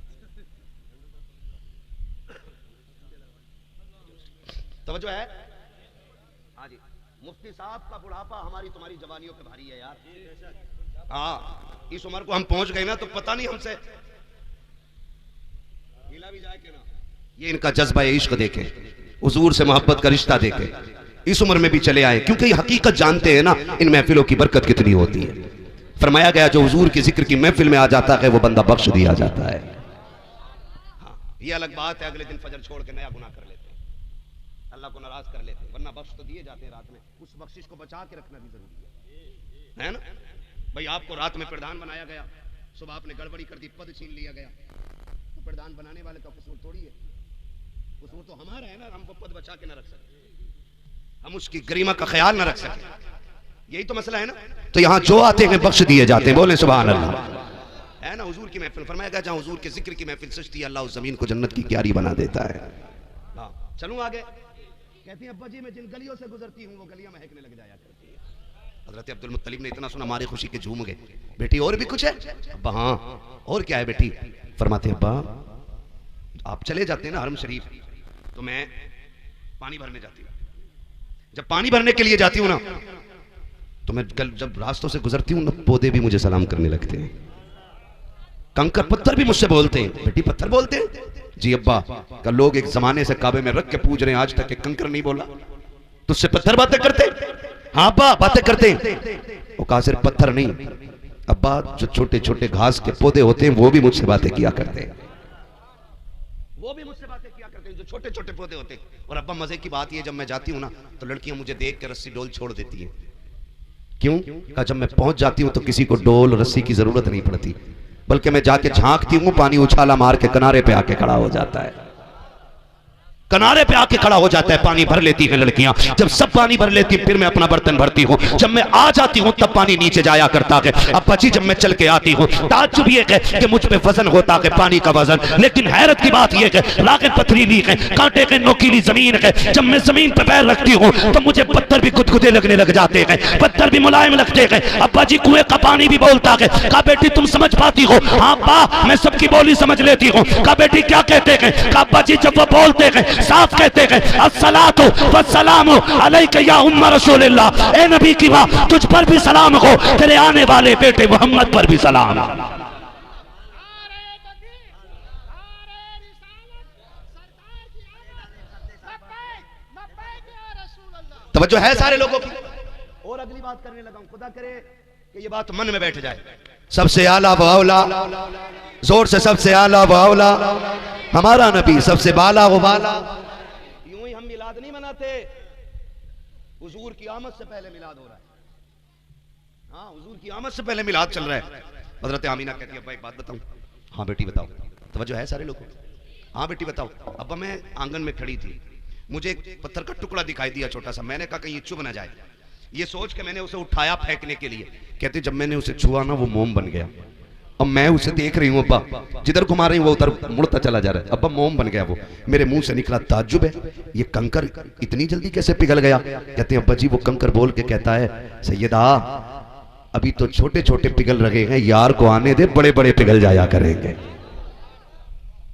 तवज्जो है? हाँ जी, मुफ्ती साहब का बुढ़ापा हमारी तुम्हारी जवानियों पे भारी है यार। हाँ, इस उम्र को हम पहुंच गए ना तो पता नहीं हमसे हिला भी जाए कि ना। ये इनका जज्बा इश्क देखे, हुजूर से मोहब्बत का रिश्ता देखे, इस उम्र में भी चले आए, क्योंकि ये हकीकत जानते हैं ना इन महफिलों की बरकत कितनी होती है। फरमाया गया जो हुजूर की जिक्र की महफिल में आ जाता है वो बंदा बख्श दिया जाता है। हाँ, ये अलग बात है अगले दिन फजर छोड़ के नया गुनाह कर लेते हैं, अल्लाह को नाराज कर लेते हैं, वरना बख्श तो दिए जाते हैं रात में। उस बख्शिश को बचा के रखना भी जरूरी है ना भाई। आपको रात में प्रधान बनाया गया, सुबह आपने गड़बड़ी कर दी, पद छीन लिया गया, तो प्रधान बनाने वाले का कसूर थोड़ी है, कसूर तो हमारा है ना, हम वो पद बचा के ना रख सके, हम उसकी गरिमा का ख्याल ना रख सके। यही तो मसला है ना। तो यहां जो आते हैं बख्श दिए जाते हैं, बोले सुभान अल्लाह। है ना हुजूर की महफिल, फरमाया गया जहाँ हुजूर के जिक्र की महफिल सजती है अल्लाह उस जमीन को जन्नत की क्यारी बना देता है। हाँ चलूँ आगे। कहती है अब्बा जी मैं जिन गलियों से गुजरती हूँ वो गलियां महकने लग जाया करती है। हजरत अब्दुल मुत्तलिब ने इतना सुना मारे खुशी के झूम गए। बेटी और भी कुछ है? अब्बा हाँ और क्या है बेटी? फरमाते अब्बा आप चले जाते हैं ना हरम शरीफ तो मैं पानी भरने जाती हूँ। जब पानी भरने के लिए जाती हूँ ना तो मैं जब रास्तों से गुजरती हूँ ना पौधे भी मुझे सलाम करने लगते हैं, कंकर पत्थर भी मुझसे बोलते हैं। बेटी पत्थर बोलते हैं? जी अब्बा का लोग एक जमाने से काबे में रख के पूछ रहे हैं आज तक एक कंकर नहीं बोला, तुझसे पत्थर बातें करते? हाँ अब्बा बातें करते हैं। वो कहा सिर्फ पत्थर नहीं अब्बा जो छोटे छोटे घास के पौधे होते हैं वो भी मुझसे बातें किया करते हैं, वो भी मुझसे बातें किया करते हैं जो छोटे छोटे पौधे होते हैं। और अब्बा मजे की बात ये जब मैं जाती हूँ ना तो लड़कियां मुझे देख के रस्सी डोल छोड़ देती है। क्यों? कहा जब मैं पहुंच जाती हूँ तो किसी को डोल रस्सी की जरूरत नहीं पड़ती, बल्कि मैं जाके झांकती हूँ पानी उछाला मार के किनारे पे आके खड़ा हो जाता है, किनारे पे आके खड़ा हो जाता है। पानी भर लेती है लड़कियां, जब सब पानी भर लेती फिर मैं अपना बर्तन भरती हूँ। जब मैं आ जाती हूँ तब पानी नीचे जाया करता है। अब्बा जी जब मैं चल के आती हूँ ताज्जुब ये है कि मुझ पे वजन होता है पानी का वजन, लेकिन हैरत की बात यह है रागत पथरीली है, कांटे के नोकीली जमीन है। जब मैं जमीन पे पैर रखती हूँ तो मुझे पत्थर भी गुदगुदे लगने लग जाते हैं, पत्थर भी मुलायम लगते हैं। अब्बा जी कुएं का पानी भी बोलता है। कहा बेटी तुम समझ पाती हो? हाँ अब्बा मैं सबकी बोली समझ लेती हूँ। कहा बेटी क्या कहते हैं? कहा अब्बा जी जब वो बोलते हैं साफ कहते हैं अस्सलातु वस्सलामु अलैका या उम्मा रसूलिल्लाह, ए नबी की मां तुझ पर भी सलाम हो, तेरे आने वाले बेटे मोहम्मद पर भी सलाम। तवज्जो है सारे लोगों की। और अगली बात करने लगा हूं, खुदा करे कि ये बात मन में बैठ जाए। सबसे आला व औला, जोर से सबसे आला व औला हमारा नबी, सबसे बाला व बाला। यूं ही हम मिलाद नहीं मनाते, हुजूर की आमद से पहले मिलाद हो रहा है। हाँ हुजूर की आमद से पहले मिलाद चल रहा है। हजरत आमीना कहती है अब्बा एक बात बताऊं? हाँ बेटी बताओ। तवज्जो है सारे लोगों? हाँ बेटी बताओ। अब्बा मैं आंगन में खड़ी थी, मुझे एक पत्थर का टुकड़ा दिखाई दिया छोटा सा, मैंने कहा कहीं ये चुभ ना जाए, ये सोच के मैंने उसे उठाया फेंकने के लिए। कहते जब मैंने उसे छुआ ना वो मोम बन गया। अब मैं उसे देख रही हूँ अब्बा, जिधर घुमा रही हूँ वो उधर मुड़ता चला जा रहा है। अब्बा मोम बन गया वो, मेरे मुंह से निकला ताज्जुब है ये कंकर इतनी जल्दी कैसे पिघल गया? कहते हैं अब्बा जी वो कंकर बोल के कहता है सैयदा अभी तो छोटे छोटे पिघल रहे हैं, यार को आने दे बड़े बड़े पिघल जाया करेंगे,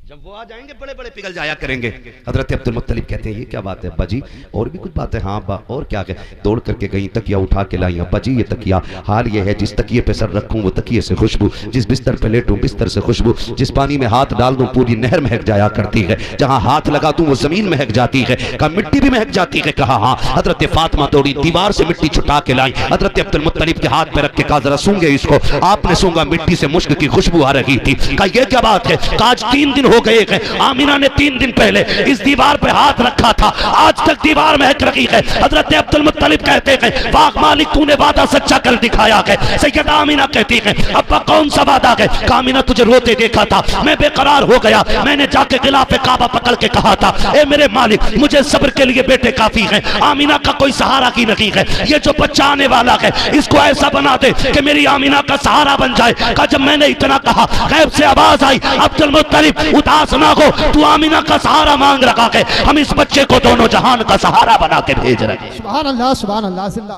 जब वो आ जाएंगे बड़े बड़े पिघल जाया करेंगे। हजरत अब्दुल मुत्तलिब कहते हैं ये क्या बात है अब्बा जी? और भी कुछ बात है? हाँ अब्बा और क्या है? दौड़ करके गई तकिया उठा के लाई। अब्बा जी ये तकिया हाल ये है जिस तकिए पे सर रखूं वो तकिए से खुशबू, जिस बिस्तर पे लेटूं बिस्तर से खुशबू, जिस पानी में हाथ डाल दूं पूरी नहर महक जाया करती है, जहां हाथ लगा दूं वो जमीन महक जाती है। कहा मिट्टी भी महक जाती है? कहा हाँ। हजरत फातिमा दौड़ी दीवार से मिट्टी छुटा के लाई, हजरत अब्दुल मुत्तलिब के हाथ पे रख के कहा जरा सूंघे इसको। आपने सूंघा, मिट्टी से मुश्क की खुशबू आ रही थी। कहा ये क्या बात है? आज 3 दिन हो गए हैं, आमिना ने 3 दिन पहले इस दीवार पे हाथ रखा था, आज तक दीवार महक रही है। हजरत अब्दुल मुत्तलिब कहते हैं वाह मालिक तूने वादा सच्चा कर दिखाया है। सैयदा आमिना कहती है अब्बा कौन सा वादा है? आमिना तुझे रोते देखा था, मैं बेकरार हो गया, मैंने जाके गिलाफे काबा पकड़ के कहा था ए मेरे मालिक मुझे सब्र के लिए बेटे काफी हैं, आमिना का कोई सहारा की नहीं है, ये जो बच्चा आने वाला है इसको ऐसा बना दे कि मेरी आमिना का सहारा बन जाए। कहा जब मैंने इतना कहा गैब से आवाज आई अब्दुल मुत्तलिब उदास ना हो, तू आमिना का सहारा मांग रखा है, हम इस बच्चे को दोनों जहान का सहारा बना के भेज रहे हैं। सुभान अल्लाह सुभान अल्लाह जिंदा।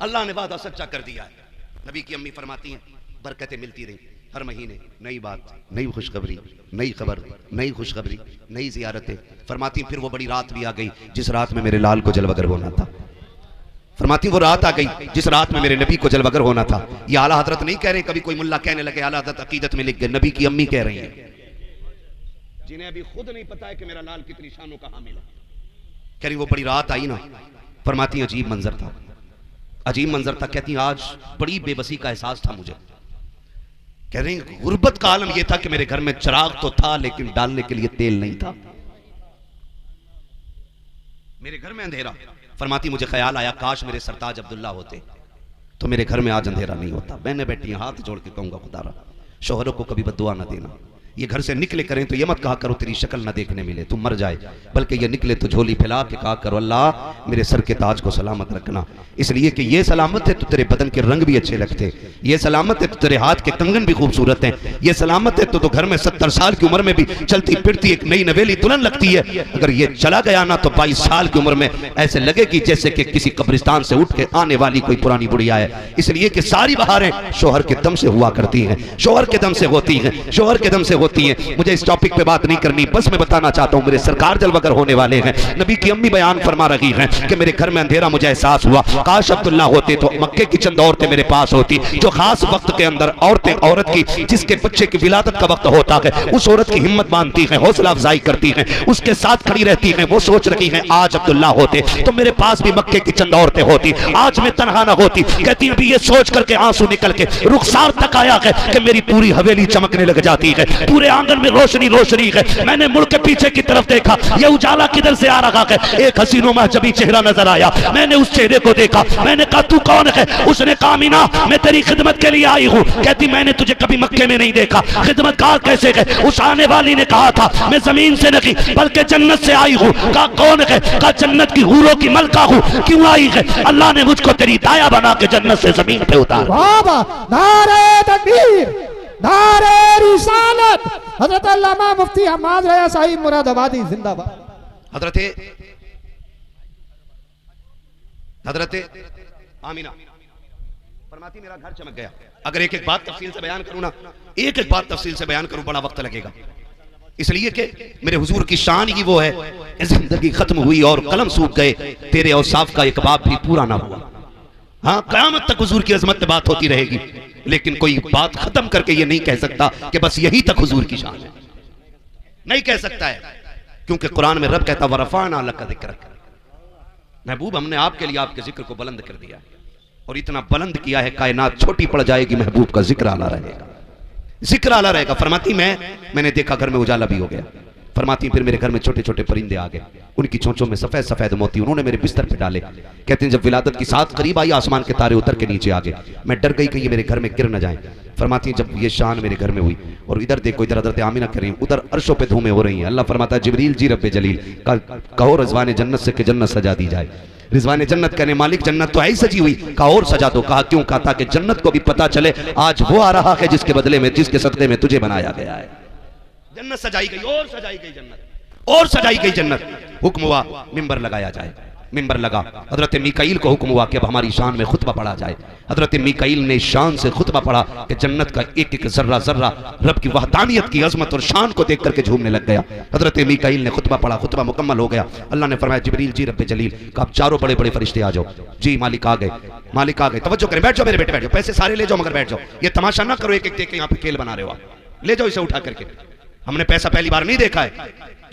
अल्लाह ने वादा सच्चा कर दिया है। नबी की अम्मी फरमाती हैं बरकतें मिलती रही, हर महीने नई बात, नई खुशखबरी, नई खबर, नई खुशखबरी, नई जियारतें। फरमाती फिर वो बड़ी रात भी आ गई जिस रात में मेरे लाल को जलवगर होना था। फरमाती वो रात आ गई जिस रात में मेरे नबी को जलवगर होना था। ये आला हजरत नहीं कह रहे, कभी कोई मुल्ला कहने लगे आला हजरत अकीदत में लिख गए, नबी की अम्मी कह रही हैं जिन्हें अभी खुद नहीं पता है कि मेरा लाल कितनी शानों का हामिल है। कह रही वो बड़ी रात आई ना, फरमाती अजीब मंजर था, अजीब मंजर था। कहती आज बड़ी बेबसी का एहसास था मुझे। कह रही गुर्बत का आलम यह था कि मेरे घर में चिराग तो था लेकिन डालने के लिए तेल नहीं था, मेरे घर में अंधेरा। फरमाती मुझे ख्याल आया काश मेरे सरताज अब्दुल्ला होते तो मेरे घर में आज अंधेरा नहीं होता। मैंने बेटी हाथ जोड़ के कहूंगा खुदारा शोहरों को कभी बद्दुआ ना देना, ये घर से निकले करें तो ये मत कहा करो तेरी शक्ल ना देखने मिले तुम मर जाए, बल्कि ये निकले तो झोली फैला के कहा करो अल्लाह मेरे सर के ताज को सलामत रखना। इसलिए कि ये सलामत है तो तेरे बदन के रंग भी अच्छे लगते, ये सलामत है तो तेरे हाथ के कंगन भी खूबसूरत हैं, ये सलामत है तो घर में 70 साल की उम्र में भी चलती फिरती एक नई नवेली दुल्हन लगती है। अगर ये चला गया ना तो 22 साल की उम्र में ऐसे लगेगी जैसे कि किसी कब्रिस्तान से उठ के आने वाली कोई पुरानी बुढ़िया है। इसलिए कि सारी बहारें शोहर के दम से हुआ करती हैं, शोहर के दम से होती हैं, शोहर के दम से होती हैं। मुझे इस टॉपिक पे बात नहीं करनी, बस मैं बताना चाहता हूँ मेरे सरकार जलवागर होने वाले हैं। नबी की अम्मी बयान फरमा रही हैं कि मेरे घर में अंधेरा, मुझे एहसास हुआ काश अब्दुल्ला होते तो मक्के की चंद औरतें मेरे पास होती जो खास वक्त के अंदर औरत की जिसके बच्चे की विलादत का वक्त होता है उस औरत की हिम्मत बांधती है, हौसला अफजाई करती है, उसके साथ खड़ी रहती है। वो सोच रही है आज अब्दुल्ला होते तो मेरे पास भी मक्के की चंद औरतें होती, आज मैं तनहा ना होती। कहती अभी ये सोच करके आंसू निकल के रुखसार तक आया है कि मेरी पूरी हवेली चमकने लग जाती है, पूरे आंगन में रोशनी रोशनी है। मैंने मुड़ के पीछे की तरफ देखा, ये उजाला किधर से आ रहा है, एक हसीनो महजबी चेहरा नजर आया। मैंने उस चेहरे को देखा, मैंने कहा तू कौन है? उसने कहा मीना मैं तेरी खिदमत के लिए आई हूँ। कहती मैंने तुझे कभी मक्के में नहीं देखा, खिदमतगार कैसे है? उस आने वाली ने कहा था मैं जमीन से नहीं बल्कि जन्नत से आई हूँ। कहा कौन है? कहा जन्नत की हूरों की मलका हूँ। क्यों आई है? अल्लाह ने मुझको तेरी दाया बना के जन्नत से जमीन पे उतार। बाबा नारे तकबीर, नारे रिसालत। हजरत अल्लामा मुफ्ती हम्माद रया साहिब मुरादाबादी जिंदाबाद। हजरत आमीना फरमाती मेरा घर चमक गया। अगर एक एक बात तफसील से बयान करूं ना, एक एक बात तफसील से बयान करूं बड़ा वक्त लगेगा। इसलिए कि मेरे हुजूर की शान ही वो है, जिंदगी खत्म हुई और कलम सूख गए, तेरे औसाफ का एक बाब भी पूरा ना हुआ। हाँ क़यामत तक हुजूर की अजमत पे बात होती रहेगी, लेकिन कोई बात खत्म करके ये नहीं कह सकता कि बस यही तक हुजूर की शान है, नहीं कह सकता है। क्योंकि कुरान में रब कहता वरफ़अना लका ज़िक्रक, महबूब हमने आपके लिए आपके जिक्र को बुलंद कर दिया और इतना बुलंद किया है कायनात छोटी पड़ जाएगी, महबूब का जिक्र आला रहेगा, जिक्र आला रहेगा। फरमाती मैंने देखा घर में उजाला भी हो गया। फरमाती फिर मेरे घर में छोटे छोटे परिंदे आ गए, उनकी चोंचों में सफेद सफेद मोती, उन्होंने मेरे बिस्तर पे डाले। कहते हैं जब विलादत की साथ करीब आई आसमान के तारे उतर के नीचे आ गए, मैं डर गई कि ये मेरे घर में गिर न जाए। फरमाती जब ये शान मेरे घर में हुई और इधर देखो इधर हज़रत आमिना कर रही है, उधर अर्शों पे धूमें हो रही हैं। अल्लाह फरमाता है जिब्रील जी रब्बे जलील कहो रिजवान जन्नत से कि जन्नत सजा दी जाए। रिजवान जन्नत कहने मालिक जन्नत तो ऐसी सजी हुई, कहा और सजा दो। कहा क्यों? कहा ताकि जन्नत को भी पता चले आज वो आ रहा है जिसके बदले में जिसके सदक़े में तुझे बनाया गया है। जन्नत सजाई गई और सजाई गई जन्नत और सजाई गई जन्नत। हुक्म हुआ मिंबर लगाया जाए, मिंबर लगा। हजरत मीकाईल को हुक्म हुआ कि अब हमारी शान में खुतबा पढ़ा जाए। हजरत मीकाईल ने शान से खुतबा पढ़ा कि जन्नत का एक एक जर्रा जर्रा रब की वहदानियत की अजमत और शान को देख करके झूमने लग गया। हजरत मीकाईल ने खुतबा पढ़ा, खुतबा मुकम्मल हो गया। अल्लाह ने फरमाया जिब्रील जी रब्बे जलील का अब चारों बड़े बड़े फरिश्ते आ जाओ। जी मालिक आ गए, मालिक आ गए। तवज्जो करें, बैठ जाओ मेरे बेटे, बैठ जाओ। पैसे सारे ले जाओ मगर बैठ जाओ, ये तमाशा ना करो एक एक देख के यहाँ पे खेल बना रहे हो आप। ले जाओ इसे उठा करके, हमने पैसा पहली बार नहीं देखा है,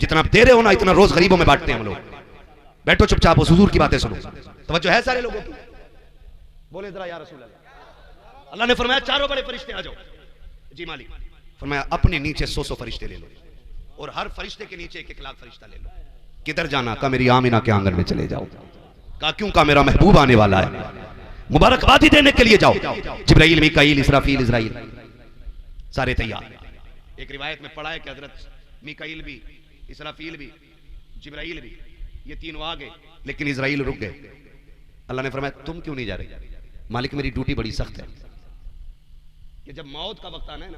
जितना आप दे रहे हो ना इतना रोज गरीबों में बांटते हैं हम लोग। बैठो चुपचाप, हुजूर की बातें सुनो। तवज्जो है सारे लोगों की? बोले जरा या रसूल अल्लाह। अल्लाह ने फरमाया चारों बड़े फरिश्ते आ जाओ। जी मालिक। फरमाया अपने नीचे 100 फरिश्ते ले लो और हर फरिश्ते के नीचे 1-1 लाख फरिश्ता ले लो। किधर जाना? कहा मेरी आमिना के आंगन में चले जाओ। कहा क्यों? कहा मेरा महबूब आने वाला है, मुबारकबादी देने के लिए जाओ। जिब्राईल मीकाईल इसराफील इजराइल सारे तैयार। एक रिवायत में पढ़ा है कि हजरत मीकाईल भी, इसराफील भी, जिब्राईल भी, ये तीनों आ गए लेकिन इजराइल रुक गए। अल्लाह ने फरमाया तुम क्यों नहीं जा रहे? मालिक मेरी ड्यूटी बड़ी सख्त है कि जब मौत का वक्त आना है ना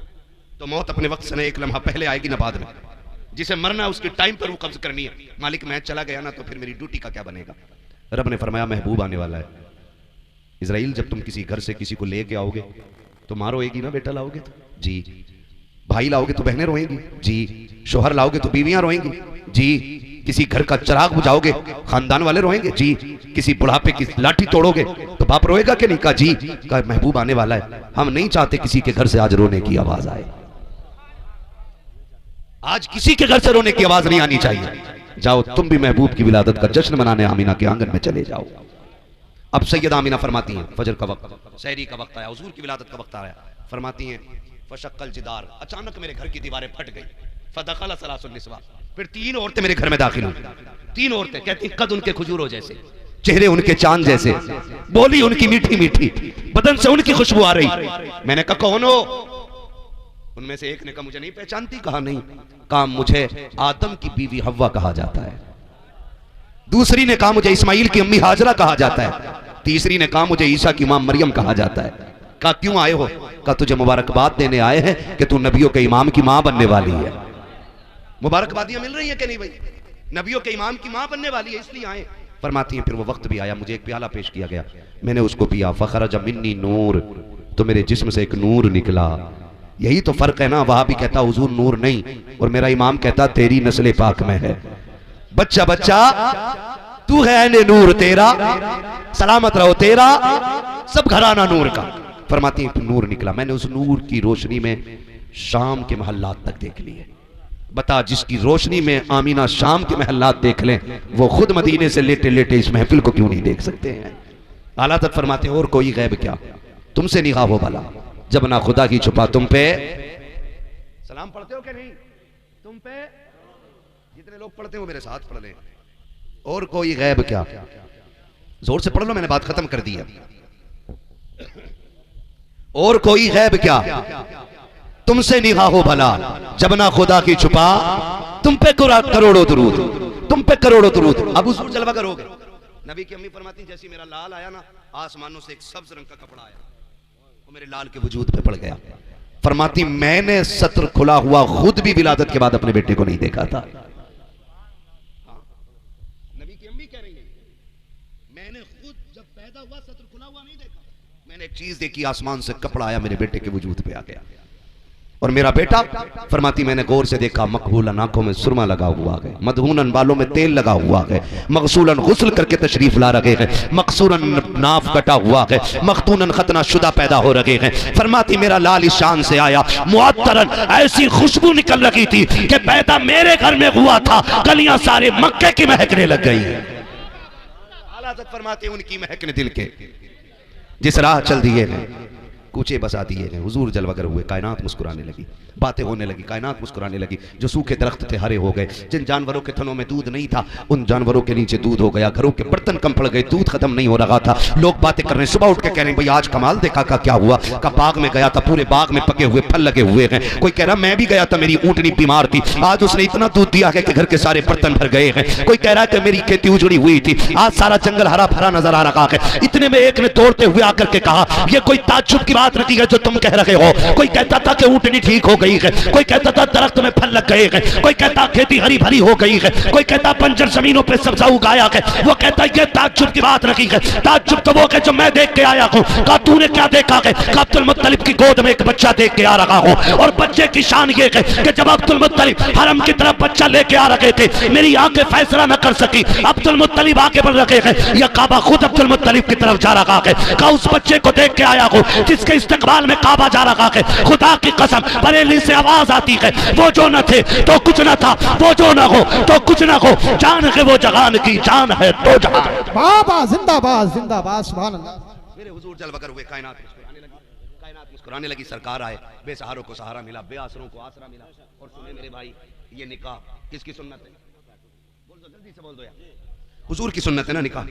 तो मौत अपने वक्त से ना एक लम्हा पहले आएगी ना बाद में। जिसे मरना उसके टाइम पर वो कब्ज करनी है। मालिक मैं चला गया ना तो फिर मेरी ड्यूटी का क्या बनेगा? रब ने फरमाया महबूब आने वाला है। इजराइल जब तुम किसी घर से किसी को ले के आओगे तो माँ रोएगी ना, बेटा लाओगे तो जी, भाई लाओगे तो बहनें रोएंगी जी, शोहर लाओगे तो बीवियां रोएंगी जी, किसी घर का चिराग बुझाओगे खानदान वाले रोएंगे जी, किसी बुढ़ापे की लाठी तोड़ोगे तो बाप रोएगा कि नहीं? कहा जी। कहा महबूब आने वाला है, हम नहीं चाहते किसी के घर से आज रोने की आवाज आए, आज किसी के घर से रोने की आवाज नहीं आनी चाहिए। जाओ तुम भी महबूब की विलादत का जश्न मनाने आमीना के आंगन में चले जाओ। अब सैयदा आमीना फरमाती हैं फजर का वक्त, सहरी का वक्त आया, हुजूर की विलादत का वक्त आया। फरमाती हैं फशक्कल जिदार, अचानक मेरे घर की दीवारें फट गई। फदखल सलासुन निस्वा, फिर 3 औरतें मेरे घर में दाखिल हुई। 3 औरतें कहती कद उनके खजूरों जैसे, चेहरे उनके चांद जैसे, बोली उनकी मीठी मीठी, बदन से उनकी खुशबू आ रही। मैंने कहा कौन हो? उनमें से एक ने कहा मुझे नहीं पहचानती, कहा नहीं, कहा मुझे आदम की बीवी हव्वा कहा जाता है। दूसरी ने कहा मुझे इस्माइल की अम्मी हाजरा कहा जाता है। तीसरी ने कहा मुझे ईसा की मां मरियम कहा जाता है। कहा क्यों आए हो? कहा तुझे मुबारकबाद देने आए हैं कि तू नबियों के इमाम की मां बनने वाली है। मुबारकबादियां मिल रही हैं कि नहीं भाई? नबियों के इमाम की मां बनने वाली है, इसलिए आए। फरमाती हैं फिर वो वक्त भी आया, मुझे एक प्याला पेश किया गया, मैंने उसको पिया, फखरज मिन्नी नूर, तो मेरे जिस्म से एक नूर निकला। यही तो फर्क है ना, वहां भी कहता हुजूर नूर नहीं, और मेरा इमाम कहता तेरी नस्ल पाक में है। बच्चा बच्चा तू है ने नूर तेरा, सलामत रहो तेरा, सब घराना नूर का। फरमाती है नूर निकला, मैंने उस नूर की रोशनी में शाम के महल्लात तक देख लिए। बता, जिसकी रोशनी में आमीना शाम के महल्लात देख लें, वो खुद मदीने से लेटे लेटे इस महफिल को क्यों नहीं देख सकते हैं? आला तक फरमाते और कोई गैब क्या, तुमसे निगाह हो भला, जब ना खुदा की छुपा तुम पे। सलाम पढ़ते हो कि नहीं? तुम पे जितने लोग पढ़ते हो मेरे साथ पढ़ लें। और कोई गैब क्या, जोर से पढ़ लो, मैंने बात खत्म कर दी है। और कोई गैब क्या, तुमसे निगाह हो भला, जब ना खुदा की छुपा तुम पे करोड़ों दुरूद, तुम पे करोड़ों दुरूद। अब हुजूर जलवा करोगे। नबी की अम्मी फरमाती जैसी मेरा लाल आया ना, आसमानों से एक सब्ज रंग का कपड़ा आया, वो मेरे लाल के वजूद पे पड़ गया। फरमाती मैंने सत्र खुला हुआ खुद भी विलादत के बाद अपने बेटे को नहीं देखा था। नबी की अम्मी कह रही है मैंने खुद जब पैदा हुआ सत्र खुला हुआ नहीं देखा, मैंने एक चीज देखी, आसमान से कपड़ा आया, मेरे बेटे के वजूद पे आ गया। और मेरा बेटा, फरमाती मैंने गौर से देखा, मकबूलन आंखों में सुरमा लगा हुआ है, मदहूनन बालों में तेल लगा हुआ है, मगसूलन गुस्ल करके तशरीफ ला रहे हैं, मकसूरन नाफ कटा हुआ है, मखतूनन खतना शुदा पैदा हो रहे हैं। फरमाती मेरा लाल इस शान से आया, मुअत्तरन ऐसी खुशबू निकल रही थी कि पैदा मेरे घर में हुआ था, गलियां सारे मक्के की महकने लग गई। आला तक फरमाते उनकी महकने दिल के, जिस राह चल दिए हैं कूचे बसा दिए हैं। हुजूर जलवागर हुए, कायनात मुस्कुराने लगी, बातें होने लगी, कायनात मुस्कुराने लगी। जो सूखे दरख्त थे हरे हो गए, जिन जानवरों के थनों में दूध नहीं था उन जानवरों के नीचे दूध हो गया, घरों के बर्तन कम पड़ गए, दूध खत्म नहीं हो रहा था। लोग बातें कर रहे हैं, सुबह उठ के कह रहे हैं भाई आज कमाल देखा का क्या हुआ? का बाग में गया था, पूरे बाग में पके हुए फल लगे हुए हैं। कोई कह रहा मैं भी गया था, मेरी ऊँटनी बीमार थी, आज उसने इतना दूध दिया है कि घर के सारे बर्तन भर गए हैं। कोई कह रहा है कि मेरी खेती उजड़ी हुई थी, आज सारा जंगल हरा भरा नजर आ रहा है। इतने में एक ने दौड़ते हुए आकर के कहा ये कोई ताज्जुब की बात नहीं है जो तुम कह रहे हो। कोई कहता था कि ऊँटनी ठीक हो गई है, कोई कहता था दरख्त में फल लग गए हैं, कोई कहता खेती हरी भरी हो गई है, कोई कहता बंजर जमीनों पे सब्जा उगाया है। वो कहता ये ताज्जुब की बात नहीं है, ताज्जुब तो वो है जो मैं देख के आया हूँ। कहा तूने क्या देखा है? अब्दुल मुत्तलिब की गोद में एक बच्चा देख के आ रहा हूँ, और बच्चे की शान ये है कि जब अब्दुल मुत्तलिब हरम की तरफ बच्चा लेके आ रहे थे, मेरी आंखें फैसला न कर सकी, अब्दुल मुत्तलिब आगे बढ़ रहे हैं, यह काबा खुद अब्दुल मुत्तलिब की तरफ जा रहा है। कहा उस बच्चे को देख के आया हूँ जिसके इस्तकबाल में काबा जा रहा है। खुदा की कसम बरेली से आवाज आती है, वो जो न थे तो कुछ न था, वो जो न हो तो कुछ न हो, जान है वो जहान की जान है तो जहान। बाबा जिंदाबाद जिंदाबाद, सुभान अल्लाह। मेरे हुजूर जलवागर हुए, कायनात मुस्कुराने लगी, कायनात मुस्कुराने लगी। सरकार आए, बेसहारों को सहारा मिला, बेआसरों को आसरा मिला। और सुने मेरे भाई, ये निकाह किसकी सुन्नत है? बोल दो, जल्दी से बोल दो यार। हुजूर की सुन्नत है ना निकाह,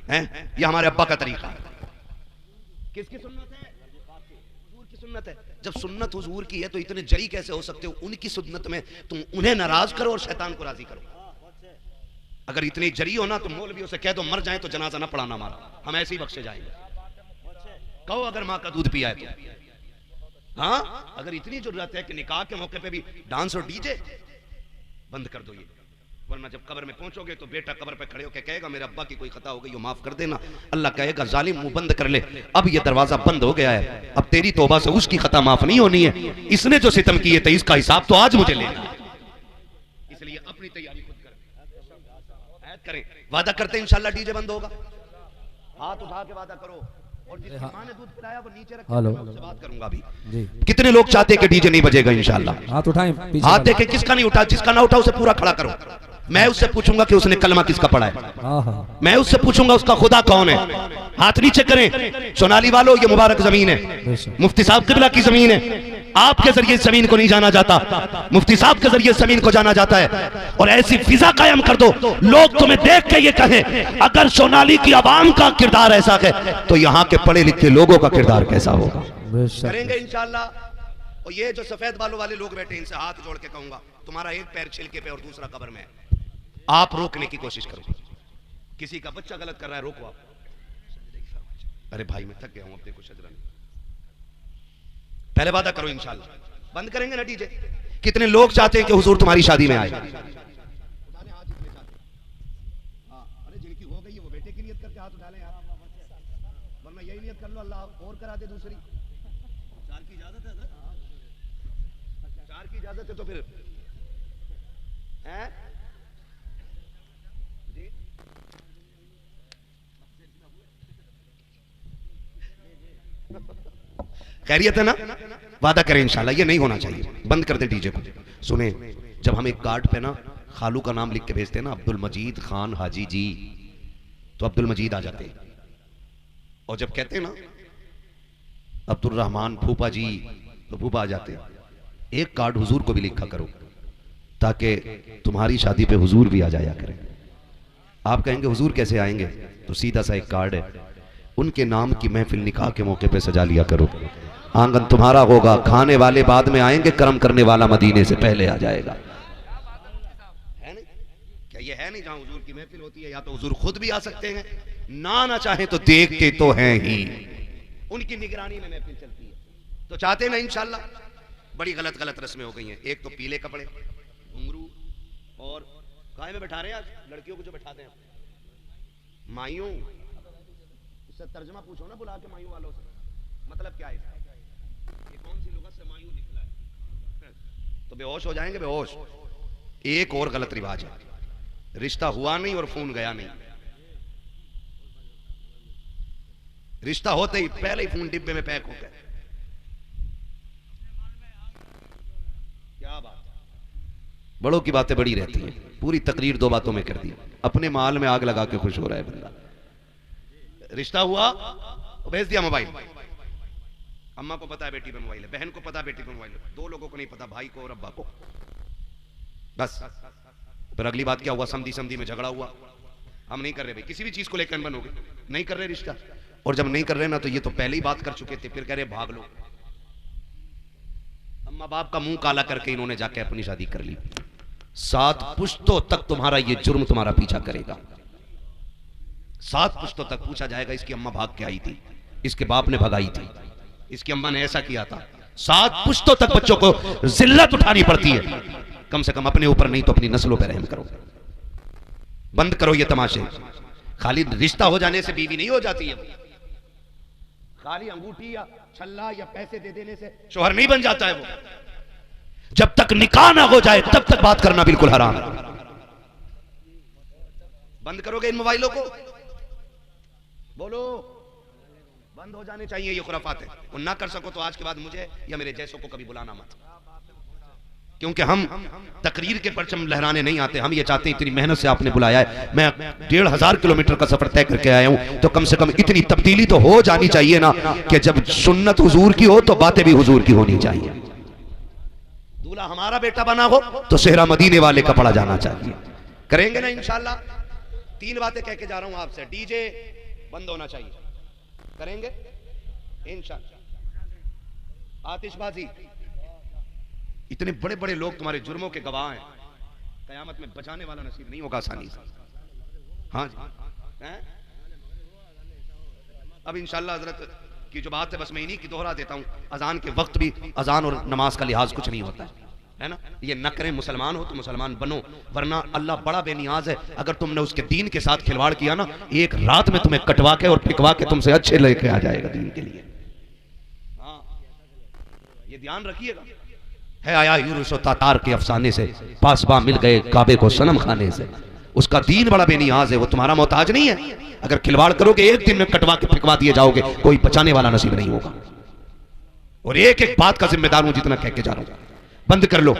है ये हमारे अब्बा का तरीका है। किसकी सुन्नत है? हुजूर की सुन्नत है। जब सुन्नत हुजूर की है तो इतने जरी कैसे हो सकते हो? उनकी सुन्नत में तुम उन्हें नाराज करो और शैतान को राजी करो। अगर इतनी जरी हो ना तो मौलवियों से कह दो मर जाए तो जनाजा ना पढ़ाना हमारा, हम ऐसे ही बख्शे जाएंगे। कहो अगर माँ का दूध पिया है तो। हाँ, अगर इतनी जरूरत है कि निकाह के मौके पे भी डांस और डीजे बंद कर दो ये, वरना जब कब्र में पहुंचोगे तो बेटा कब्र पे खड़े होकर कहेगा मेरे अब्बा की कोई खता हो गई हो, माफ कर देना। अल्लाह कहेगा जालिम मुंह बंद कर ले, अब ये दरवाजा बंद हो गया है, अब तेरी तौबा से उसकी खता माफ नहीं होनी है। इसने जो सितम किए थे इसका हिसाब तो आज मुझे लेना है, इसलिए अपनी तैयारी खुद करें। वादा करते हैं इंशाल्लाह डीजे बंद होगा, हाथ उठा के वादा करो। और जिसकी मां ने दूध पिलाया वो नीचे रख के उससे बात करूंगा अभी। कितने लोग चाहते हैं कि डीजे नहीं बजेगा इंशाल्लाह? हाथ उठाएं, हाथ देखें। किसका नहीं उठा? जिसका ना उठा उसे पूरा खड़ा करो। मैं उससे पूछूंगा कि उसने कलमा किसका पढ़ा है, मैं उससे पूछूंगा उसका खुदा कौन है। हाथ नीचे करें। सोनाली वालों ये मुबारक जमीन है, मुफ्ती साहब किबला की जमीन है। आपके जरिए जमीन को नहीं जाना जाता, मुफ्ती साहब के जरिए जमीन को जाना जाता है। और ऐसी फिजा कायम कर दो लोग तुम्हें देख के ये कहें अगर सोनाली की आवाम का किरदार ऐसा है तो यहाँ के पढ़े लिखे लोगों का किरदार कैसा होगा। करेंगे इंशाल्लाह। और ये जो सफेद बालों वाले लोग बैठे इनसे हाथ जोड़ के कहूंगा, तुम्हारा एक पैर छिलके पे और दूसरा कब्र में है, आप रोकने की कोशिश करो। किसी का बच्चा गलत कर रहा है, रोको आप। अरे भाई मैं थक गया हूं अपने को शजरा में। पहले वादा करो इंशाल्लाह बंद करेंगे ना डीजे। कितने लोग चाहते हैं कि हुजूर तुम्हारी शादी में आए? अरे जिनकी हो गई है वो बेटे की नियत करके हाथ उठा लें यार, वरना यही नियत कर लो अल्लाह और करा दे दूसरी। चार की इजाजत है, चार की इजाजत है तो फिर हैं? खैरियत है ना? वादा करें इंशाल्लाह ये नहीं होना चाहिए। बंद कर दे डीजे को। सुने, जब हम एक कार्ड पे ना खालू का नाम लिख के भेजते हैं ना, अब्दुल मजीद खान हाजी जी, तो अब्दुल मजीद आ जाते हैं। और जब कहते हैं ना अब्दुल रहमान फूफा जी, तो फूफा आ जाते हैं। एक कार्ड हुजूर को भी लिखा करो ताकि तुम्हारी शादी पे हुजूर भी आ जाया करें। आप कहेंगे हुजूर कैसे आएंगे? तो सीधा सा एक कार्ड है, उनके नाम की महफिल निकाह के मौके पे सजा लिया करो। आंगन तुम्हारा होगा, खाने वाले बाद में आएंगे, कर्म करने वाला मदीने से पहले आ जाएगा। है नहीं? क्या ये है नहीं जहां हुजूर की महफिल होती है, या तो हुजूर खुद भी आ सकते हैं, ना चाहे तो देखते तो हैं ही, उनकी निगरानी में महफिल चलती है। तो चाहते ना इंशाल्लाह। बड़ी गलत गलत रस्में हो गई हैं। एक तो पीले कपड़े, घुंघरू, और काहे में बैठा रहे हैं आज लड़कियों को जो बैठाते हैं माइयों, इससे तर्जमा पूछो ना बुला के माइयों वालों से, मतलब क्या है इसका? ये कौन सी लुगत से मायूं निकला है? तो बेहोश हो जाएंगे, बेहोश। एक और गलत रिवाज है, रिश्ता हुआ नहीं और फोन गया नहीं। रिश्ता होते ही पहले ही फोन डिब्बे में पैक हो गया। क्या बात, बड़ों की बातें बड़ी रहती हैं। पूरी तकरीर दो बातों में कर दी, अपने माल में आग लगा के खुश हो रहा है बंदा। रिश्ता हुआ, भेज दिया मोबाइल। अम्मा को पता है बेटी पे मोबाइल है, बहन को पता है बेटी पे मोबाइल है, दो लोगों को नहीं पता, भाई को और अब्बा को। बस फिर अगली बात क्या हुआ? समधी समधी में झगड़ा हुआ। हम नहीं कर रहे भाई, किसी भी चीज को लेकर अनबन हो गई, नहीं कर रहे रिश्ता। और जब नहीं कर रहे ना, तो ये तो पहले ही बात कर चुके थे, फिर कह रहे भाग लो। अम्मा बाप का मुंह काला करके इन्होंने जाके अपनी शादी कर ली। 7 पुश्तों तक तुम्हारा ये जुर्म तुम्हारा पीछा करेगा। 7 पुश्तों तक पूछा जाएगा, इसकी अम्मा भाग के आई थी, इसके बाप ने भगाई थी, इसकी अम्मा ने ऐसा किया था। 7 पुश्तों तक बच्चों को जिल्लत उठानी पड़ती है। कम से कम अपने ऊपर नहीं तो अपनी नस्लों पर रहम करो। बंद करो ये तमाशे। खाली रिश्ता हो जाने से बीवी नहीं हो जाती है, खाली अंगूठी या छल्ला या पैसे दे देने से शोहर नहीं बन जाता है वो। जब तक निकाह ना हो जाए तब तक बात करना बिल्कुल हराम है। बंद करोगे इन मोबाइलों को? बोलो, बंद हो जाने चाहिए ये खुराफात है। और ना कर सको तो आज के बाद मुझे या मेरे जैसों को कभी बुलाना मत, क्योंकि हम तकरीर के परचम लहराने नहीं आते। हम ये चाहते हैं इतनी मेहनत से आपने बुलाया है, मैं 1500 किलोमीटर का सफर तय करके आया हूं, तो कम से कम इतनी तब्दीली तो हो जानी चाहिए ना कि जब सुन्नत हुजूर की हो तो बातें भी हुजूर की होनी चाहिए। दूल्हा हमारा बेटा बना हो तो सेहरा मदीने वाले का पड़ा जाना चाहिए। करेंगे ना इंशाल्लाह? 3 बातें कह के जा रहा हूं आपसे। डीजे बंद होना चाहिए, करेंगे इंशाल्लाह। आतिशबाजी, इतने बड़े बड़े लोग तुम्हारे जुर्मों के गवाह हैं, कयामत में बचाने वाला नसीब नहीं होगा आसानी से। हाँ जी, अब इंशाल्लाह हजरत की जो बात है बस मैं इन्हीं की दोहरा देता हूं। अजान के वक्त भी अजान और नमाज का लिहाज कुछ नहीं होता है ना। ये न करें, मुसलमान हो तो मुसलमान बनो, वरना अल्लाह बड़ा बेनियाज है। अगर तुमने उसके दीन के साथ खिलवाड़ किया ना, एक रात में तुम्हें कटवा के और फिकवा के तुमसे अच्छे लेके आ जाएगा दीन के लिए। हाँ, ये ध्यान रखिएगा। है आया यूनुस और तातार के अफसाने से, पासबा मिल गए काबे को सनम खाने से। उसका दीन बड़ा बेनियाज है, वो तुम्हारा मोहताज नहीं है। अगर खिलवाड़ करोगे एक दिन में कटवा के फिकवा दिए जाओगे, कोई बचाने वाला नसीब नहीं होगा। और एक एक बात का जिम्मेदार हूं जितना कह के जा रहा हूं। बंद कर लो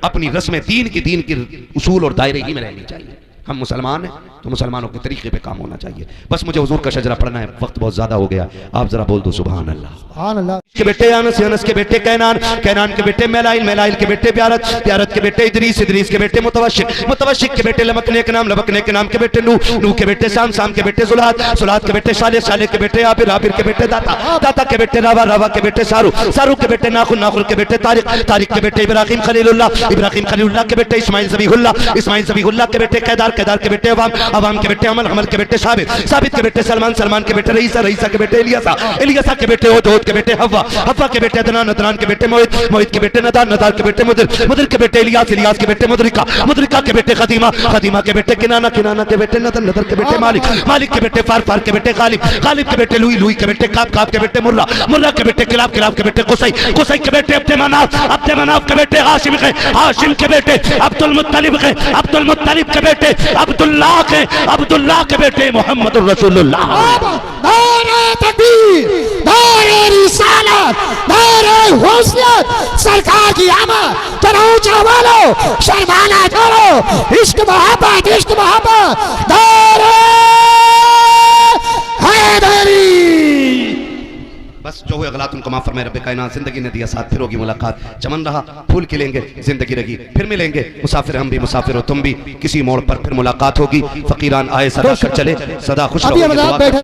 अपनी रस्में, दीन की उसूल और दायरे ही में रहनी चाहिए। हम मुसलमान हैं तो मुसलमानों के तरीके पे काम होना चाहिए। बस मुझे हुजूर का शजरा पढ़ना है, वक्त बहुत ज्यादा हो गया। आप जरा बोल दो सुभान अल्लाह। सुभान अल्लाह। के बेटे अनस, अनस के बेटे कैनान, कैनान के बेटे मेलाइल, मेलाइल के बेटे प्यारत, प्यारत के बेटे इदरीस, इदरीस के बेटे मुतवशिक, मुतवशिक के बेटे लबकने के नाम, लबकने के नाम के बेटे नूह, नूह के बेटे शाम, शाम के बेटे जुलात, जुलात के बेटे साले, साले के बेटे आबिर, आबिर के बेटे दाता, दाता के बेटे रावा, रावा के बेटे सारू, सारू के बेटे नाखुन, नाखुन के बेटे तारिक, तारिक के बेटे इब्राहिम खलीलुल्लाह, इब्राहिम खलीलुल्लाह के बेटे इस्माइल ज़बीहुल्लाह, इस्माइल ज़बीहुल्लाह के बेटे कैदार, कैदार के बेटे अवाम, अवाम के बेटे अमल, अमल के बेटे साबित, साबित के बेटे सलमान, सलमान के बेटे रईसा, रईसा के बेटे इलियासा, इलियासा के बेटे ओद, ओद के बेटे हव्वा, हव्वा के बेटे अदनान, अदनान के बेटे मोहित, मोहित के बेटे नदार, नदार के बेटे मुदिर, मुदिर के बेटे इलियास, इलियास के बेटे मुदरिका, मुदरिका के बेटे खदीमा, खदीमा के बेटे किनाना, किनाना के बेटे नदर, नदर के बेटे मालिक, मालिक के बेटे फार, फार के बेटे गालिब, गालिब के बेटे लुई, लुई के बेटे काब, काब के बेटे मुर्रा, मुर्रा के बेटे किलाब, किलाब के बेटे कुसै, कुसै के बेटे अब्दे मनाफ, अब्दे मनाफ के बेटे हाशिम के, हाशिम के बेटे अब्दुल मुत्तलिब के, अब्दुल मुत्तलिब के बेटे अब्दुल्लाह के, अब्दुल्लाह के बेटे मोहम्मदुर रसूलुल्लाह। नारे तकबीर, नारे रिसालत, नारे हुस्नियत, सरकार की आमद, तनऊचा वालो, शर्माना छोड़ो, इश्क मोहब्बत, इश्क मोहब्बत, नारे हैदरी। बस जो हुए गलत उनको माफ फरमाए रब्बे कायनात। जिंदगी ने दिया साथ, फिर होगी मुलाकात, चमन रहा फूल खिलेंगे, जिंदगी रही फिर मिलेंगे, मुसाफिर हम भी, मुसाफिर हो तुम भी, किसी मोड़ पर फिर मुलाकात होगी। फकीरान आए सदा कर चले, सदा खुश रहो।